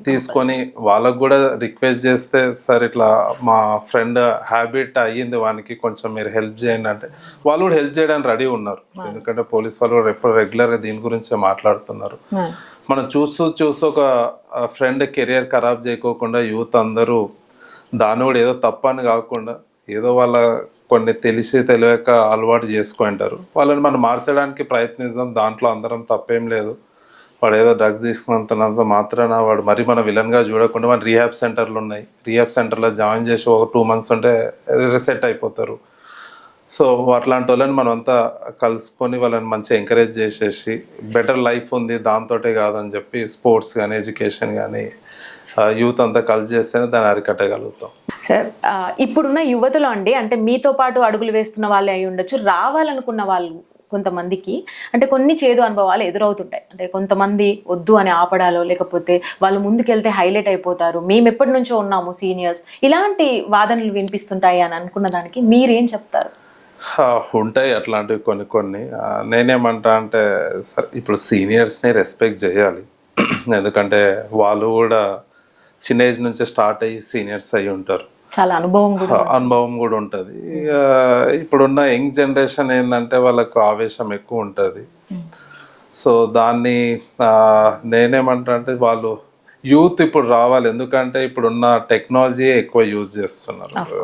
తీసుకొని వాళ్ళకు కూడా రిక్వెస్ట్ చేస్తే, సార్ ఇట్లా మా ఫ్రెండ్ హ్యాబిట్ అయ్యింది వానికి, కొంచెం మీరు హెల్ప్ చేయండి అంటే వాళ్ళు కూడా హెల్ప్ చేయడానికి రెడీ ఉన్నారు. ఎందుకంటే పోలీస్ వాళ్ళు కూడా ఎప్పుడు రెగ్యులర్గా దీని గురించే మాట్లాడుతున్నారు. మనం చూస్తూ ఒక ఫ్రెండ్ కెరియర్ ఖరాబ్ చేయకోకుండా యూత్ అందరూ దాన్ని కూడా ఏదో తప్పని కాకుండా ఏదో వాళ్ళ కొన్ని తెలిసి తెలియక అలవాటు చేసుకుంటారు, వాళ్ళని మనం మార్చడానికి ప్రయత్నిద్దాం. దాంట్లో అందరం తప్పేం లేదు. వాడు ఏదో డ్రగ్స్ తీసుకున్నంత మాత్రాన వాడు మరి మన విలన్గా చూడకుండా, మన రీహాబ్ సెంటర్లు ఉన్నాయి, రీహాబ్ సెంటర్లో జాయిన్ చేసి ఒక 2 months ఉంటే రిసెట్ అయిపోతారు. సో అట్లాంటి వాళ్ళని మనం అంతా కలుసుకొని వాళ్ళని మంచిగా ఎంకరేజ్ చేసేసి బెటర్ లైఫ్ ఉంది దాంతోటే కాదని చెప్పి స్పోర్ట్స్ కానీ ఎడ్యుకేషన్ కానీ యూత్ అంతా కలిసి చేస్తేనే దాన్ని అరికట్టగలుగుతాం. సార్, ఇప్పుడున్న యువతలో అండి, అంటే మీతో పాటు అడుగులు వేస్తున్న వాళ్ళే అయి ఉండొచ్చు, రావాలనుకున్న వాళ్ళు కొంతమందికి అంటే కొన్ని చేదు అనుభవాలు ఎదురవుతుంటాయి. అంటే కొంతమంది వద్దు అని ఆపడాలో, లేకపోతే వాళ్ళు ముందుకెళ్తే హైలైట్ అయిపోతారు, మేము ఎప్పటి నుంచో ఉన్నాము సీనియర్స్, ఇలాంటి వాదనలు వినిపిస్తుంటాయి అని అనుకున్న దానికి మీరేం చెప్తారు? ఉంటాయి అట్లాంటివి కొన్ని. నేనేమంటా అంటే, సరే ఇప్పుడు సీనియర్స్ని రెస్పెక్ట్ చేయాలి. ఎందుకంటే వాళ్ళు కూడా చిన్న ఏజ్ నుంచే స్టార్ట్ అయ్యి సీనియర్స్ అయ్యి ఉంటారు, చాలా అనుభవం కూడా ఉంటుంది. ఇప్పుడున్న యంగ్ జనరేషన్ ఏంటంటే వాళ్ళకు ఆవేశం ఎక్కువ ఉంటుంది. సో దాన్ని నేనేమంటా అంటే వాళ్ళు యూత్ ఇప్పుడు రావాలి. ఎందుకంటే ఇప్పుడున్న టెక్నాలజీ ఎక్కువ యూజ్ చేస్తున్నారు.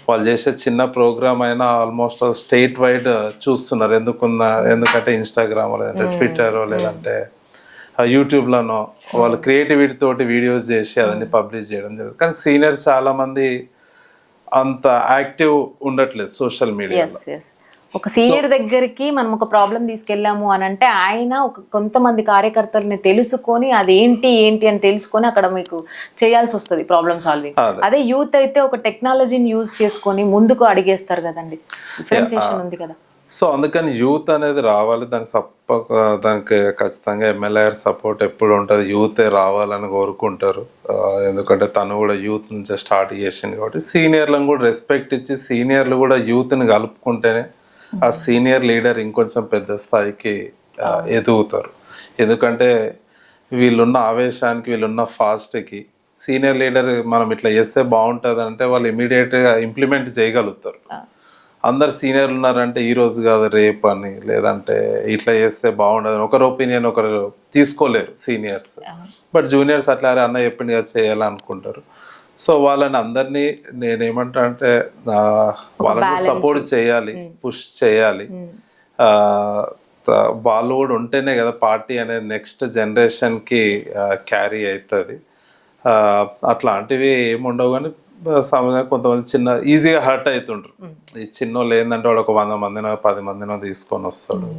వాళ్ళు చేసే చిన్న ప్రోగ్రామ్ అయినా ఆల్మోస్ట్ స్టేట్ వైడ్ చూస్తున్నారు. ఎందుకంటే ఇన్స్టాగ్రామ్ లేదంటే ట్విట్టర్ లేదంటే యూట్యూబ్లోనో వాళ్ళు క్రియేటివిటీ తోటి వీడియోస్ చేసి అదని పబ్లిష్ చేయడం జరుగుతుంది. కానీ సీనియర్స్ చాలామంది అంత యాక్టివ్ ఉండట్లేదు సోషల్ మీడియాలో. ఒక సీనియర్ దగ్గరికి మనం ఒక ప్రాబ్లం తీసుకెళ్ళాము అని అంటే ఆయన కొంతమంది కార్యకర్తలని తెలుసుకొని అదేంటి అని తెలుసుకొని అక్కడ మీకు చేయాల్సి వస్తుంది ప్రాబ్లమ్ సాల్వింగ్. అదే యూత్ అయితే ఒక టెక్నాలజీని యూజ్ చేసుకొని ముందుకు అడిగేస్తారు కదండి, డిఫరెన్సియేషన్ ఉంది కదా. సో అందుకని యూత్ అనేది రావాలి. దానికి ఖచ్చితంగా ఎమ్మెల్యే సపోర్ట్ ఎప్పుడు ఉంటుంది. యూతే రావాలని కోరుకుంటారు. ఎందుకంటే తను కూడా యూత్ నుంచే స్టార్ట్ చేసింది కాబట్టి సీనియర్లను కూడా రెస్పెక్ట్ ఇచ్చి సీనియర్లు కూడా యూత్ని కలుపుకుంటేనే ఆ సీనియర్ లీడర్ ఇంకొంచెం పెద్ద స్థాయికి ఎదుగుతారు. ఎందుకంటే వీళ్ళున్న ఆవేశానికి వీళ్ళున్న ఫాస్ట్కి సీనియర్ లీడర్ మనం ఇట్లా చేస్తే బాగుంటుంది అంటే వాళ్ళు ఇమీడియట్గా ఇంప్లిమెంట్ చేయగలుగుతారు. అందరు సీనియర్లు ఉన్నారంటే ఈ రోజు కాదు రేపు అని, లేదంటే ఇట్లా చేస్తే బాగుండదు ఒకరి ఒపీనియన్ ఒకరు తీసుకోలేరు సీనియర్స్. బట్ జూనియర్స్ అట్లా అన్న చెప్పింది చేయాలనుకుంటారు. సో వాళ్ళని అందరినీ నేనేమంటా అంటే వాళ్ళని సపోర్ట్ చేయాలి, పుష్ చేయాలి. వాళ్ళు కూడా ఉంటేనే కదా పార్టీ అనేది నెక్స్ట్ జనరేషన్కి క్యారీ అవుతుంది. అట్లాంటివి ఏముండవు కానీ సమాజంగా కొంతమంది చిన్న ఈజీగా హర్ట్ అవుతుండ్రు. ఈ చిన్నోళ్ళు ఏంటంటే వాడు ఒక 100 మందినో 10 మందినో తీసుకొని వస్తాడు,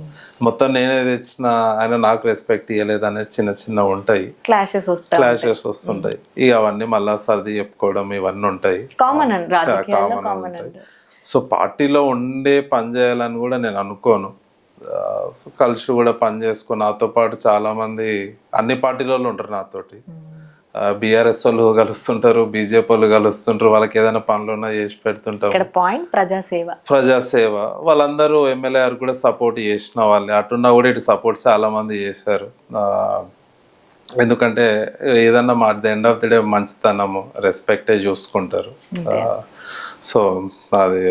మొత్తం నేనే తెచ్చిన ఆయన నాకు రెస్పెక్ట్ ఇవ్వలేదు అనేది చిన్న చిన్న ఉంటాయి, క్లాషెస్ వస్తుంటాయి. ఇక అవన్నీ మళ్ళా సర్ది చెప్పుకోవడం ఇవన్నీ ఉంటాయి, కామన్ అండి రాజకీయాల్లో కామన్ కామన్ ఉంటాయి. అండి. సో పార్టీలో ఉండే పని చేయాలని కూడా నేను అనుకోను. కలిసి కూడా పని చేసుకుని నాతో పాటు చాలా మంది అన్ని పార్టీలలో ఉంటారు నాతోటి. బీఆర్ఎస్ వాళ్ళు కలుస్తుంటారు, బీజేపీ వాళ్ళు కలుస్తుంటారు, వాళ్ళకి ఏదైనా పనులు ఉన్నా చేసి పెడుతుంటారు. ఇక్కడ పాయింట్ ప్రజాసేవ వాళ్ళందరూ ఎమ్మెల్యే గారు కూడా సపోర్ట్ చేసిన వాళ్ళే, అటున్నా కూడా ఇటు సపోర్ట్ చాలా మంది చేశారు. ఎందుకంటే ఏదన్నా మా the end of the day మంచితనము రెస్పెక్టే చూసుకుంటారు. సో అది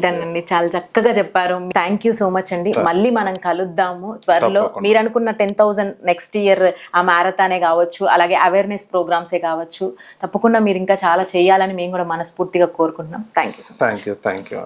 అండి, చాలా చక్కగా చెప్పారు. థ్యాంక్ యూ సో మచ్ అండి. మళ్ళీ మనం కలుద్దాము త్వరలో. మీరు అనుకున్న 10,000 నెక్స్ట్ ఇయర్ ఆ మ్యారథానే కావచ్చు, అలాగే అవేర్నెస్ ప్రోగ్రామ్సే కావచ్చు, తప్పకుండా మీరు ఇంకా చాలా చేయాలని మేము కూడా మనస్ఫూర్తిగా కోరుకుంటున్నాం. Thank you. Thank you.